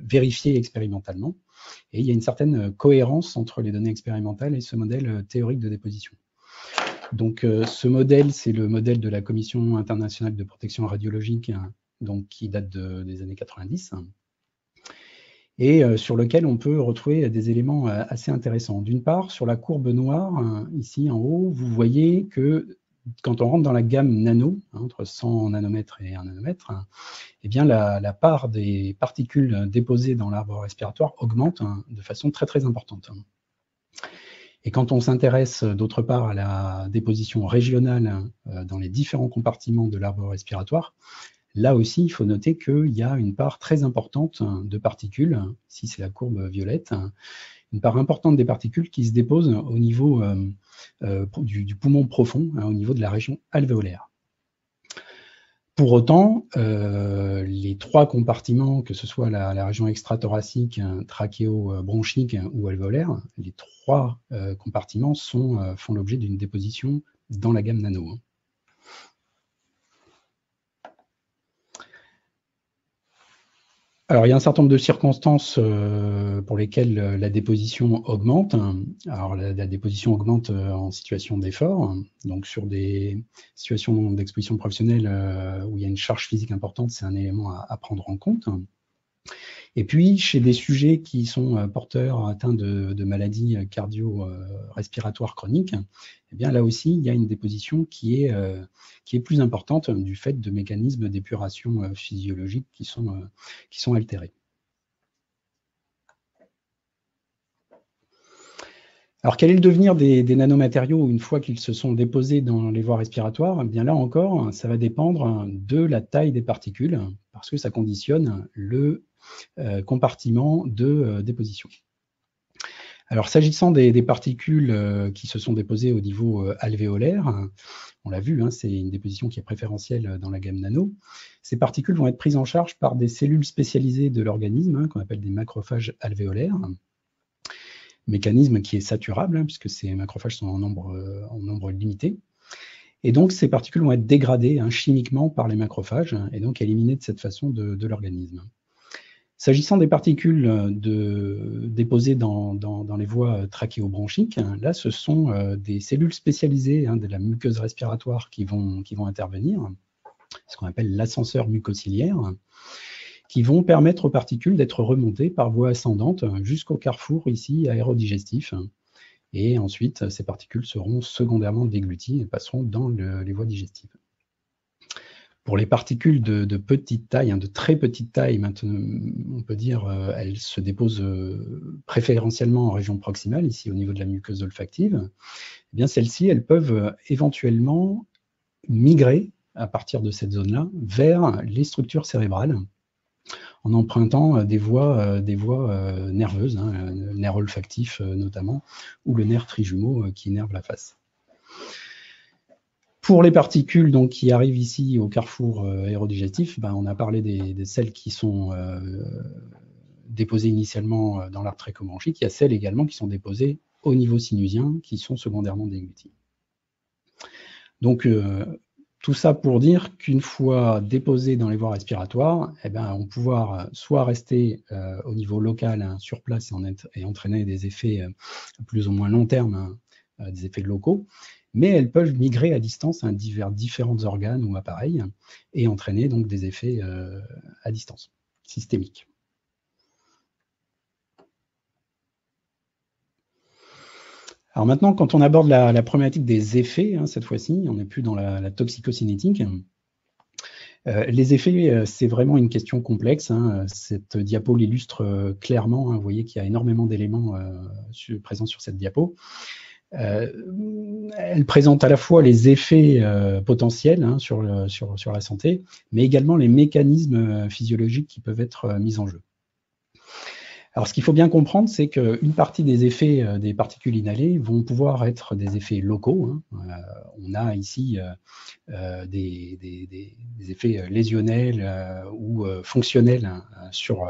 vérifié expérimentalement. Et il y a une certaine cohérence entre les données expérimentales et ce modèle théorique de déposition. Donc ce modèle, c'est le modèle de la Commission internationale de protection radiologique, donc, qui date des années 90, et sur lequel on peut retrouver des éléments assez intéressants. D'une part, sur la courbe noire, ici en haut, vous voyez que quand on rentre dans la gamme nano, entre 100 nanomètres et 1 nanomètre, eh bien la part des particules déposées dans l'arbre respiratoire augmente de façon très très importante. Et quand on s'intéresse d'autre part à la déposition régionale dans les différents compartiments de l'arbre respiratoire, là aussi, il faut noter qu'il y a une part très importante de particules, ici c'est la courbe violette, une part importante des particules qui se déposent au niveau du poumon profond, au niveau de la région alvéolaire. Pour autant, les trois compartiments, que ce soit la région extrathoracique, trachéo-bronchique ou alvéolaire, les trois compartiments font l'objet d'une déposition dans la gamme nano. Alors, il y a un certain nombre de circonstances pour lesquelles la déposition augmente. Alors, la déposition augmente en situation d'effort. Donc, sur des situations d'exposition professionnelle où il y a une charge physique importante, c'est un élément à prendre en compte. Et puis, chez des sujets qui sont porteurs atteints de maladies cardio-respiratoires chroniques, eh bien, là aussi, il y a une déposition qui est plus importante du fait de mécanismes d'épuration physiologiques qui sont altérés. Alors, quel est le devenir des nanomatériaux une fois qu'ils se sont déposés dans les voies respiratoires? Eh bien, là encore, ça va dépendre de la taille des particules, parce que ça conditionne le compartiment de déposition. Alors, s'agissant des particules qui se sont déposées au niveau alvéolaire, on l'a vu, c'est une déposition qui est préférentielle dans la gamme nano. Ces particules vont être prises en charge par des cellules spécialisées de l'organisme, qu'on appelle des macrophages alvéolaires. Mécanisme qui est saturable, puisque ces macrophages sont en nombre limité. Et donc, ces particules vont être dégradées chimiquement par les macrophages et donc éliminées de cette façon de l'organisme. S'agissant des particules déposées dans les voies trachéobronchiques, là, ce sont des cellules spécialisées de la muqueuse respiratoire qui vont intervenir, ce qu'on appelle l'ascenseur mucociliaire, qui vont permettre aux particules d'être remontées par voie ascendante jusqu'au carrefour ici aérodigestif. Et ensuite, ces particules seront secondairement dégluties et passeront dans les voies digestives. Pour les particules de petite taille, de très petite taille, maintenant, on peut dire elles se déposent préférentiellement en région proximale, ici au niveau de la muqueuse olfactive. Eh bien, celles-ci, elles peuvent éventuellement migrer à partir de cette zone-là vers les structures cérébrales en empruntant des voies nerveuses, le nerf olfactif notamment, ou le nerf trijumeau qui innerve la face. Pour les particules donc, qui arrivent ici au carrefour aérodigestif, on a parlé de celles qui sont déposées initialement dans l'arc trachéobronchique. Il y a celles également qui sont déposées au niveau sinusien, qui sont secondairement dégluties. Donc, tout ça pour dire qu'une fois déposé dans les voies respiratoires, on va pouvoir soit rester au niveau local sur place et entraîner des effets plus ou moins long terme, des effets locaux, mais elles peuvent migrer à distance vers différents organes ou appareils et entraîner donc des effets à distance, systémiques. Alors maintenant, quand on aborde la problématique des effets, cette fois-ci, on n'est plus dans la toxicocinétique. Les effets, c'est vraiment une question complexe. Cette diapo l'illustre clairement. Vous voyez qu'il y a énormément d'éléments présents sur cette diapo. Elle présente à la fois les effets potentiels sur la santé, mais également les mécanismes physiologiques qui peuvent être mis en jeu. Alors, ce qu'il faut bien comprendre, c'est qu'une partie des effets des particules inhalées vont pouvoir être des effets locaux. On a ici des effets lésionnels ou fonctionnels sur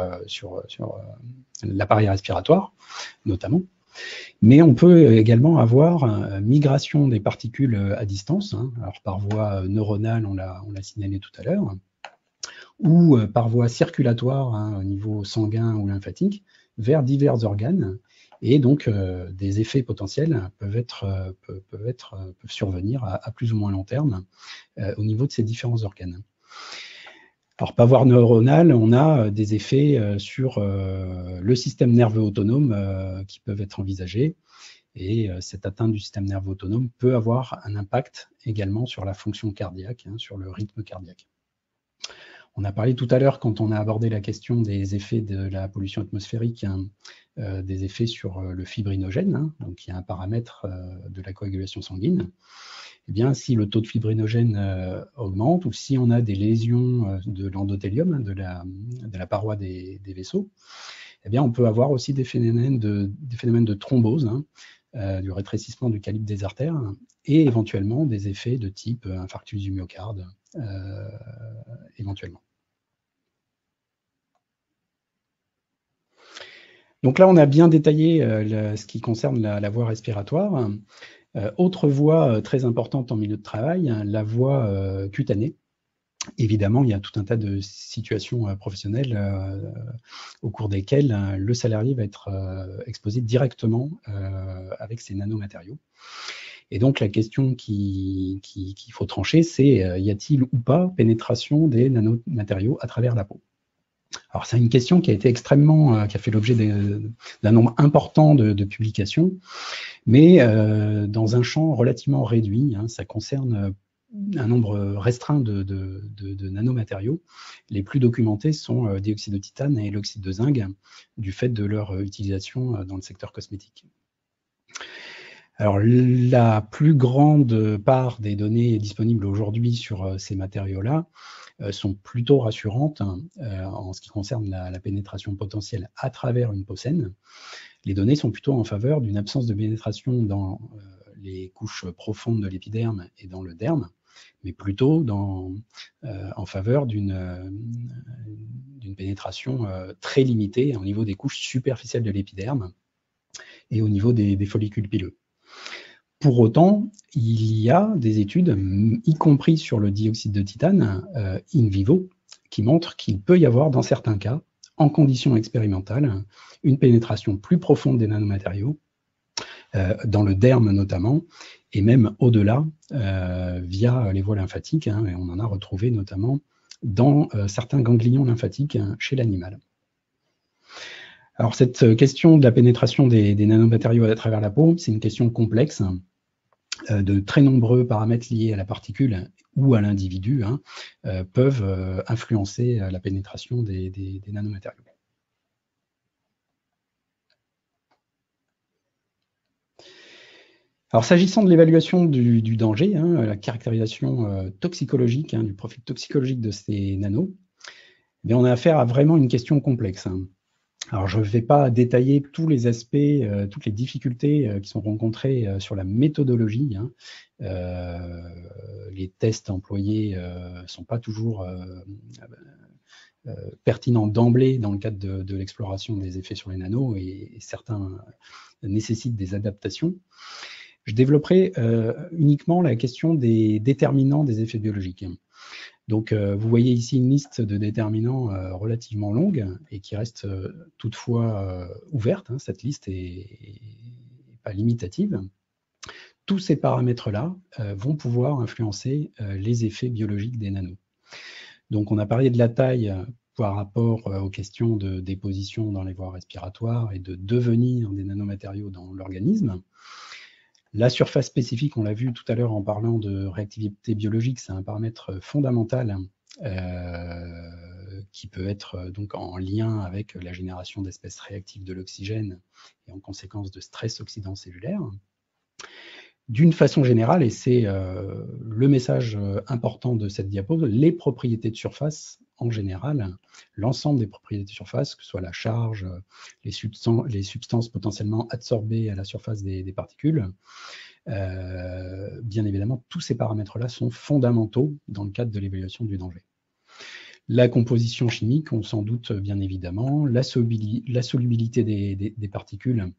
l'appareil respiratoire, notamment. Mais on peut également avoir migration des particules à distance, alors par voie neuronale, on l'a signalé tout à l'heure, ou par voie circulatoire au niveau sanguin ou lymphatique, vers divers organes. Et donc, des effets potentiels peuvent survenir à plus ou moins long terme au niveau de ces différents organes. Alors, par voie neuronale, on a des effets sur le système nerveux autonome qui peuvent être envisagés. Et cette atteinte du système nerveux autonome peut avoir un impact également sur la fonction cardiaque, sur le rythme cardiaque. On a parlé tout à l'heure, quand on a abordé la question des effets de la pollution atmosphérique, des effets sur le fibrinogène, donc il y a un paramètre de la coagulation sanguine. Eh bien, si le taux de fibrinogène augmente, ou si on a des lésions de l'endothélium, de la paroi des vaisseaux, eh bien, on peut avoir aussi des phénomènes de thrombose, du rétrécissement du calibre des artères, et éventuellement des effets de type infarctus du myocarde, éventuellement. Donc là, on a bien détaillé ce qui concerne la voie respiratoire. Autre voie très importante en milieu de travail, la voie cutanée. Évidemment, il y a tout un tas de situations professionnelles au cours desquelles le salarié va être exposé directement avec ces nanomatériaux. Et donc, la question qu'il faut trancher, c'est y a-t-il ou pas pénétration des nanomatériaux à travers la peau? Alors, c'est une question qui a été qui a fait l'objet d'un nombre important de publications, mais dans un champ relativement réduit. Ça concerne un nombre restreint de nanomatériaux. Les plus documentés sont le dioxyde de titane et l'oxyde de zinc, du fait de leur utilisation dans le secteur cosmétique. Alors, la plus grande part des données disponibles aujourd'hui sur ces matériaux-là sont plutôt rassurantes en ce qui concerne la pénétration potentielle à travers une peau saine. Les données sont plutôt en faveur d'une absence de pénétration dans les couches profondes de l'épiderme et dans le derme, mais plutôt en faveur d'une pénétration très limitée au niveau des couches superficielles de l'épiderme et au niveau des follicules pileux. Pour autant, il y a des études, y compris sur le dioxyde de titane in vivo, qui montrent qu'il peut y avoir, dans certains cas, en conditions expérimentales, une pénétration plus profonde des nanomatériaux, dans le derme notamment, et même au-delà, via les voies lymphatiques, et on en a retrouvé notamment dans certains ganglions lymphatiques chez l'animal. Alors, cette question de la pénétration des nanomatériaux à travers la peau, c'est une question complexe, de très nombreux paramètres liés à la particule ou à l'individu peuvent influencer la pénétration des nanomatériaux. Alors, s'agissant de l'évaluation du danger, la caractérisation toxicologique, du profil toxicologique de ces nanos, eh bien, on a affaire à vraiment une question complexe. Alors, je ne vais pas détailler tous les aspects, toutes les difficultés qui sont rencontrées sur la méthodologie. Les tests employés ne sont pas toujours pertinents d'emblée dans le cadre de l'exploration des effets sur les nanos, et certains nécessitent des adaptations. Je développerai uniquement la question des déterminants des effets biologiques. Donc, vous voyez ici une liste de déterminants relativement longue et qui reste toutefois ouverte. Cette liste n'est pas limitative. Tous ces paramètres-là vont pouvoir influencer les effets biologiques des nanos. Donc, on a parlé de la taille par rapport aux questions de déposition dans les voies respiratoires et de devenir des nanomatériaux dans l'organisme. La surface spécifique, on l'a vu tout à l'heure en parlant de réactivité biologique, c'est un paramètre fondamental qui peut être donc en lien avec la génération d'espèces réactives de l'oxygène et en conséquence de stress oxydant cellulaire. D'une façon générale, et c'est le message important de cette diapo, les propriétés de surface en général, l'ensemble des propriétés de surface, que ce soit la charge, les substances potentiellement absorbées à la surface des particules, bien évidemment, tous ces paramètres-là sont fondamentaux dans le cadre de l'évaluation du danger. La composition chimique, on s'en doute bien évidemment, la solubilité des particules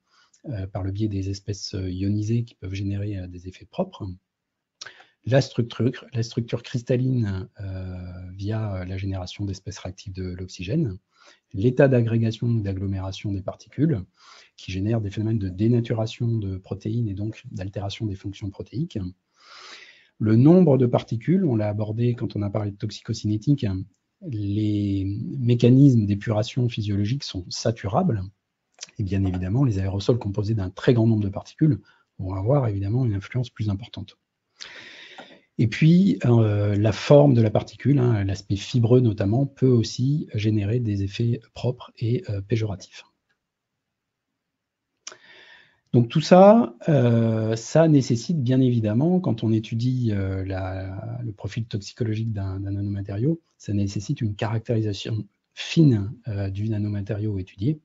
par le biais des espèces ionisées qui peuvent générer des effets propres, la structure cristalline via la génération d'espèces réactives de l'oxygène, l'état d'agrégation ou d'agglomération des particules qui génèrent des phénomènes de dénaturation de protéines et donc d'altération des fonctions protéiques. Le nombre de particules, on l'a abordé quand on a parlé de toxicocinétique, les mécanismes d'épuration physiologique sont saturables et bien évidemment les aérosols composés d'un très grand nombre de particules vont avoir évidemment une influence plus importante. Et puis, la forme de la particule, hein, l'aspect fibreux notamment, peut aussi générer des effets propres et péjoratifs. Donc tout ça, ça nécessite bien évidemment, quand on étudie le profil toxicologique d'un nanomatériau, ça nécessite une caractérisation fine du nanomatériau étudié.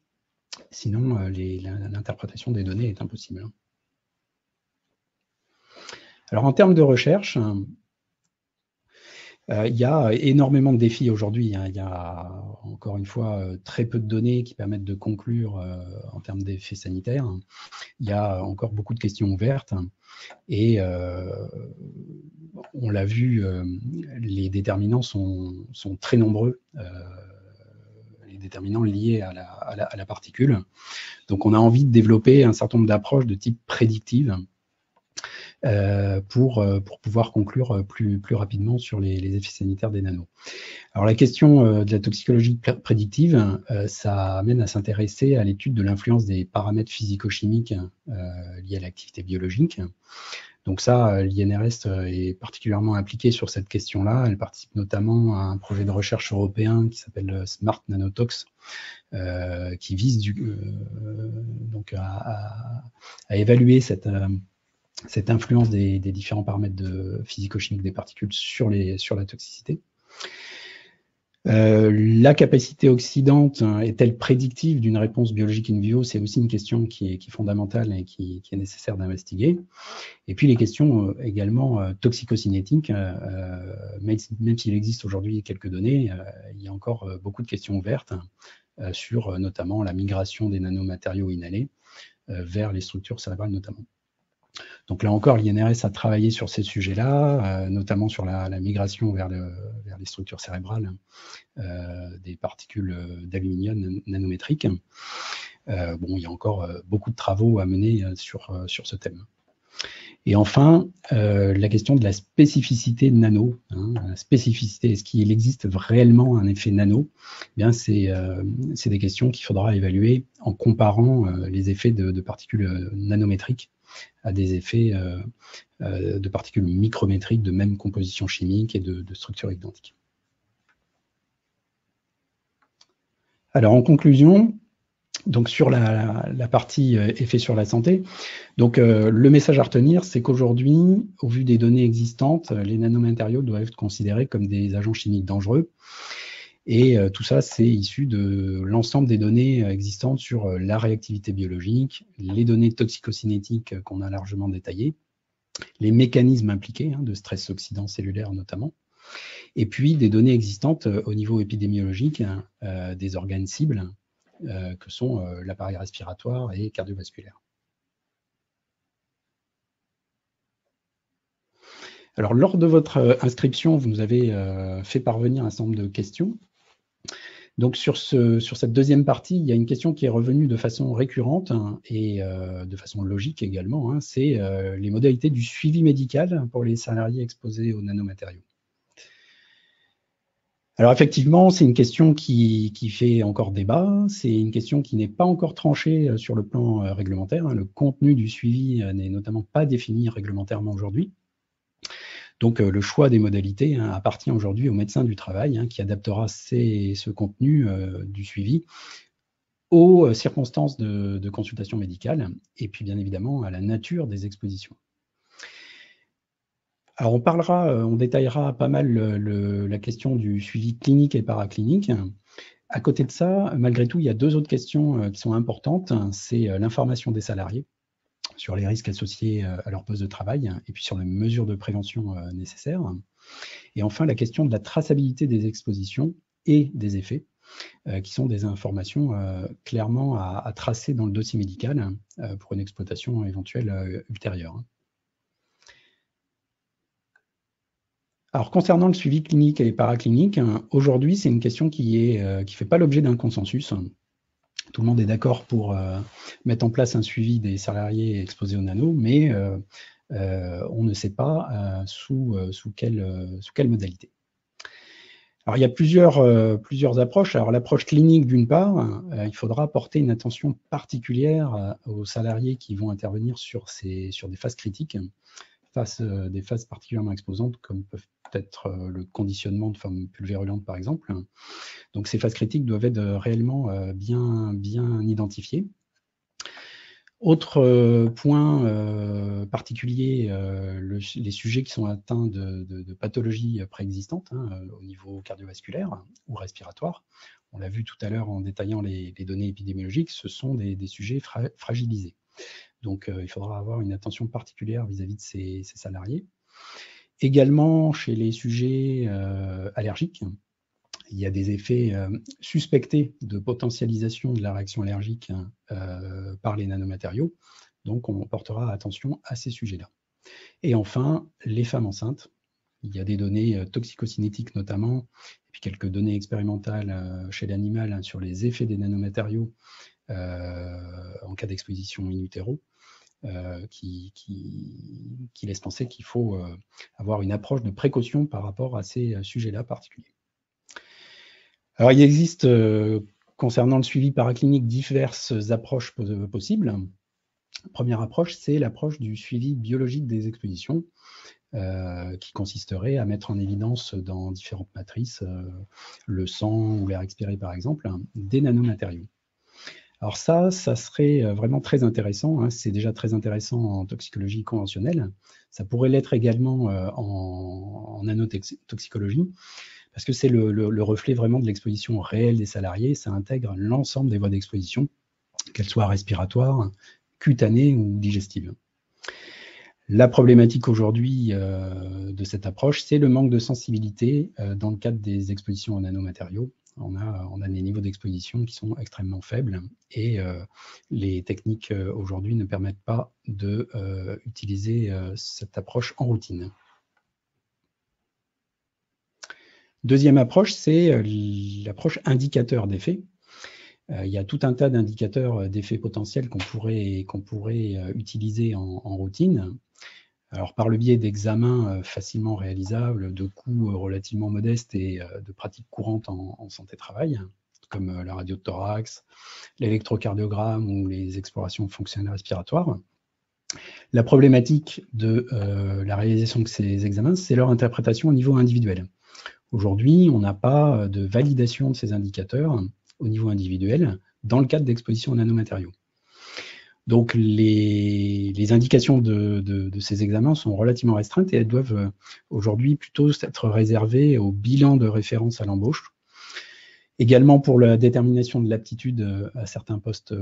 Sinon, l'interprétation des données est impossible. Alors en termes de recherche, il y a énormément de défis aujourd'hui. Hein. Il y a encore une fois très peu de données qui permettent de conclure en termes d'effets sanitaires. Il y a encore beaucoup de questions ouvertes et on l'a vu, les déterminants sont très nombreux, les déterminants liés à la particule. Donc on a envie de développer un certain nombre d'approches de type prédictive pour pouvoir conclure plus rapidement sur les effets sanitaires des nanos. Alors la question de la toxicologie prédictive, ça amène à s'intéresser à l'étude de l'influence des paramètres physico-chimiques liés à l'activité biologique. Donc ça, l'INRS est particulièrement impliquée sur cette question-là. Elle participe notamment à un projet de recherche européen qui s'appelle Smart Nanotox, qui vise donc à évaluer cette influence des différents paramètres physico-chimiques des particules sur la toxicité. La capacité oxydante est-elle prédictive d'une réponse biologique in vivo? C'est aussi une question qui est fondamentale et qui est nécessaire d'investiguer. Et puis les questions également toxicocinétiques, même s'il existe aujourd'hui quelques données, il y a encore beaucoup de questions ouvertes sur notamment la migration des nanomatériaux inhalés vers les structures cérébrales notamment. Donc là encore, l'INRS a travaillé sur ces sujets-là, notamment sur la migration vers les structures cérébrales des particules d'aluminium nanométriques. Bon, il y a encore beaucoup de travaux à mener sur ce thème. Et enfin, la question de la spécificité nano. Hein, la spécificité, est-ce qu'il existe réellement un effet nano? Eh bien, c'est des questions qu'il faudra évaluer en comparant les effets de particules nanométriques à des effets de particules micrométriques de même composition chimique et de structure identique. Alors, en conclusion, donc sur la partie effet sur la santé, donc le message à retenir, c'est qu'aujourd'hui, au vu des données existantes, les nanomatériaux doivent être considérés comme des agents chimiques dangereux. Et tout ça, c'est issu de l'ensemble des données existantes sur la réactivité biologique, les données toxicocinétiques qu'on a largement détaillées, les mécanismes impliqués de stress oxydant cellulaire notamment, et puis des données existantes au niveau épidémiologique des organes cibles, que sont l'appareil respiratoire et cardiovasculaire. Alors, lors de votre inscription, vous nous avez fait parvenir un certain nombre de questions. Donc, sur cette deuxième partie, il y a une question qui est revenue de façon récurrente et de façon logique également, hein, c'est les modalités du suivi médical pour les salariés exposés aux nanomatériaux. Alors effectivement, c'est une question qui fait encore débat, c'est une question qui n'est pas encore tranchée sur le plan réglementaire. Hein. Le contenu du suivi n'est notamment pas défini réglementairement aujourd'hui. Donc le choix des modalités appartient aujourd'hui au médecin du travail qui adaptera ce contenu du suivi aux circonstances de consultation médicale et puis bien évidemment à la nature des expositions. Alors on détaillera pas mal la question du suivi clinique et paraclinique. À côté de ça, malgré tout, il y a deux autres questions qui sont importantes. C'est l'information des salariés sur les risques associés à leur poste de travail et puis sur les mesures de prévention nécessaires. Et enfin, la question de la traçabilité des expositions et des effets, qui sont des informations clairement à tracer dans le dossier médical pour une exploitation éventuelle ultérieure. Alors, concernant le suivi clinique et paraclinique, aujourd'hui, c'est une question qui fait pas l'objet d'un consensus. Tout le monde est d'accord pour mettre en place un suivi des salariés exposés au nano, mais on ne sait pas sous quelle modalité. Alors, il y a plusieurs approches. Alors, l'approche clinique, d'une part, il faudra porter une attention particulière aux salariés qui vont intervenir sur des phases critiques, des phases particulièrement exposantes, comme peuvent être le conditionnement de formes pulvérulentes, par exemple. Donc, ces phases critiques doivent être réellement bien identifiées. Autre point particulier, les sujets qui sont atteints de pathologies préexistantes au niveau cardiovasculaire ou respiratoire. On l'a vu tout à l'heure en détaillant les données épidémiologiques, ce sont des sujets fragilisés. Donc, il faudra avoir une attention particulière vis-à-vis de ces salariés. Également, chez les sujets allergiques, il y a des effets suspectés de potentialisation de la réaction allergique par les nanomatériaux. Donc, on portera attention à ces sujets-là. Et enfin, les femmes enceintes. Il y a des données toxicocinétiques notamment, et puis quelques données expérimentales chez l'animal sur les effets des nanomatériaux en cas d'exposition in utero, qui laisse penser qu'il faut avoir une approche de précaution par rapport à ces sujets-là particuliers. Alors, il existe, concernant le suivi paraclinique, diverses approches possibles. La première approche, c'est l'approche du suivi biologique des expositions, qui consisterait à mettre en évidence dans différentes matrices, le sang ou l'air expiré par exemple, des nanomatériaux. Alors ça serait vraiment très intéressant, c'est déjà très intéressant en toxicologie conventionnelle, ça pourrait l'être également en nanotoxicologie, parce que c'est le reflet vraiment de l'exposition réelle des salariés, ça intègre l'ensemble des voies d'exposition, qu'elles soient respiratoires, cutanées ou digestives. La problématique aujourd'hui de cette approche, c'est le manque de sensibilité dans le cadre des expositions aux nanomatériaux. On a des niveaux d'exposition qui sont extrêmement faibles et les techniques aujourd'hui ne permettent pas d'utiliser cette approche en routine. Deuxième approche, c'est l'approche indicateur d'effet. Il y a tout un tas d'indicateurs d'effets potentiels qu'on pourrait utiliser en routine. Alors, par le biais d'examens facilement réalisables, de coûts relativement modestes et de pratiques courantes en santé-travail, comme la radio de thorax, l'électrocardiogramme ou les explorations fonctionnelles respiratoires. La problématique de la réalisation de ces examens, c'est leur interprétation au niveau individuel. Aujourd'hui, on n'a pas de validation de ces indicateurs au niveau individuel dans le cadre d'exposition aux nanomatériaux. Donc, les indications de ces examens sont relativement restreintes et elles doivent aujourd'hui plutôt être réservées au bilan de référence à l'embauche. Également pour la détermination de l'aptitude à certains postes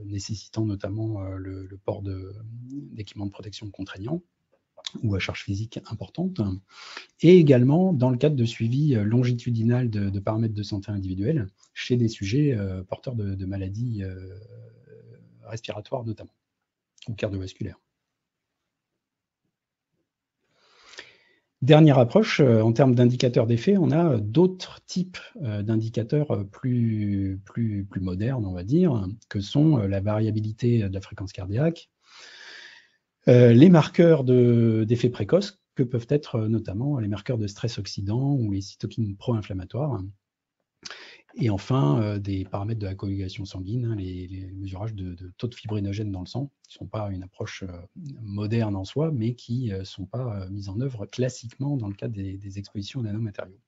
nécessitant notamment le port d'équipements de protection contraignants ou à charge physique importante, et également dans le cadre de suivi longitudinal de paramètres de santé individuels chez des sujets porteurs de maladies respiratoires notamment, ou cardiovasculaires. Dernière approche, en termes d'indicateurs d'effet, on a d'autres types d'indicateurs plus modernes, on va dire, que sont la variabilité de la fréquence cardiaque, les marqueurs d'effets précoces, que peuvent être notamment les marqueurs de stress oxydant ou les cytokines pro-inflammatoires, et enfin des paramètres de la coagulation sanguine, les mesurages de taux de fibrinogène dans le sang, qui ne sont pas une approche moderne en soi, mais qui ne sont pas mises en œuvre classiquement dans le cadre des expositions aux nanomatériaux.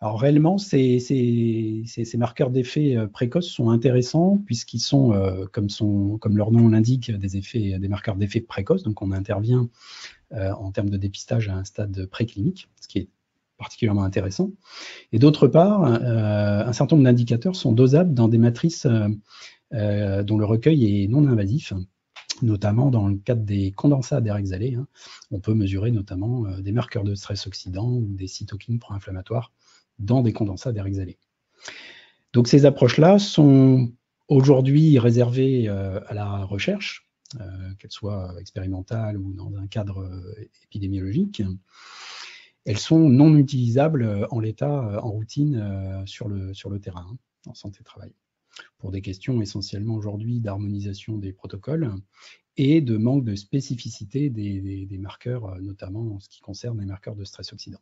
Alors réellement, ces marqueurs d'effets précoces sont intéressants puisqu'ils sont, comme leur nom l'indique, des marqueurs d'effets précoces. Donc on intervient en termes de dépistage à un stade préclinique, ce qui est particulièrement intéressant. Et d'autre part, un certain nombre d'indicateurs sont dosables dans des matrices dont le recueil est non invasif, notamment dans le cadre des condensats d'air exhalé. On peut mesurer notamment des marqueurs de stress oxydant ou des cytokines pro-inflammatoires dans des condensats d'air exhalé. Donc ces approches-là sont aujourd'hui réservées à la recherche, qu'elle soit expérimentale ou dans un cadre épidémiologique. Elles sont non utilisables en l'état, en routine, sur le terrain, en santé-travail, pour des questions essentiellement aujourd'hui d'harmonisation des protocoles et de manque de spécificité des marqueurs, notamment en ce qui concerne les marqueurs de stress oxydant.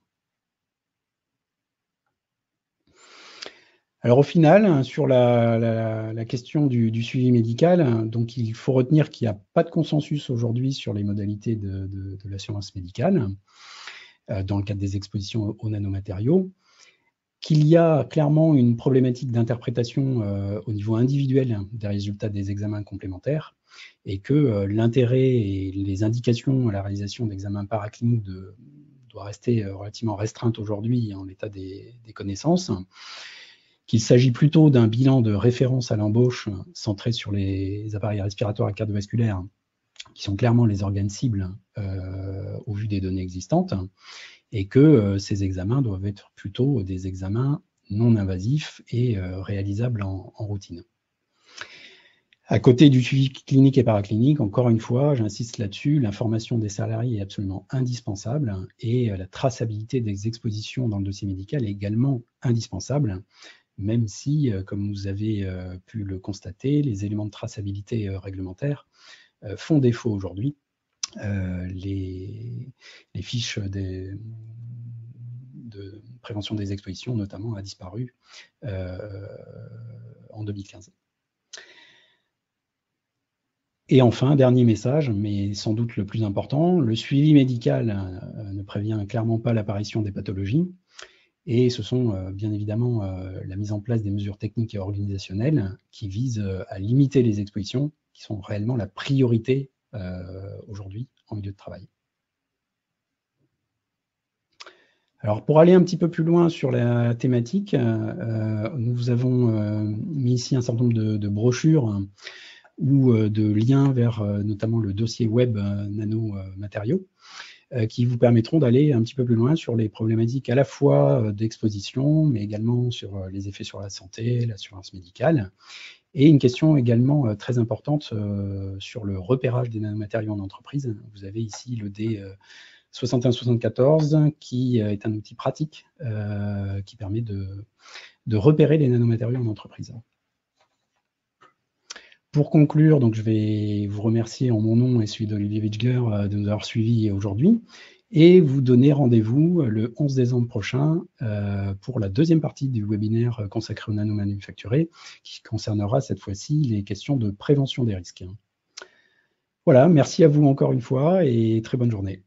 Alors au final, sur la question du suivi médical, donc il faut retenir qu'il n'y a pas de consensus aujourd'hui sur les modalités de l'assurance médicale dans le cadre des expositions aux nanomatériaux, qu'il y a clairement une problématique d'interprétation au niveau individuel des résultats des examens complémentaires, et que l'intérêt et les indications à la réalisation d'examens paracliniques doit rester relativement restreinte aujourd'hui en l'état des connaissances, qu'il s'agit plutôt d'un bilan de référence à l'embauche centré sur les appareils respiratoires et cardiovasculaires, qui sont clairement les organes cibles au vu des données existantes, et que ces examens doivent être plutôt des examens non invasifs et réalisables en routine. À côté du suivi clinique et paraclinique, encore une fois, j'insiste là-dessus, l'information des salariés est absolument indispensable et la traçabilité des expositions dans le dossier médical est également indispensable, même si, comme vous avez pu le constater, les éléments de traçabilité réglementaires font défaut aujourd'hui. Les fiches de prévention des expositions, notamment, a disparu en 2015. Et enfin, dernier message, mais sans doute le plus important, le suivi médical ne prévient clairement pas l'apparition des pathologies, et ce sont bien évidemment la mise en place des mesures techniques et organisationnelles qui visent à limiter les expositions, qui sont réellement la priorité aujourd'hui en milieu de travail. Alors, pour aller un petit peu plus loin sur la thématique, nous avons mis ici un certain nombre de brochures ou de liens vers notamment le dossier web nanomatériaux qui vous permettront d'aller un petit peu plus loin sur les problématiques à la fois d'exposition, mais également sur les effets sur la santé, l'assurance médicale, et une question également très importante sur le repérage des nanomatériaux en entreprise. Vous avez ici le D6174 qui est un outil pratique qui permet de repérer les nanomatériaux en entreprise. Pour conclure, donc je vais vous remercier en mon nom et celui d'Olivier Wittger de nous avoir suivis aujourd'hui et vous donner rendez-vous le 11 décembre prochain pour la deuxième partie du webinaire consacré aux nanomanufacturés qui concernera cette fois-ci les questions de prévention des risques. Voilà, merci à vous encore une fois et très bonne journée.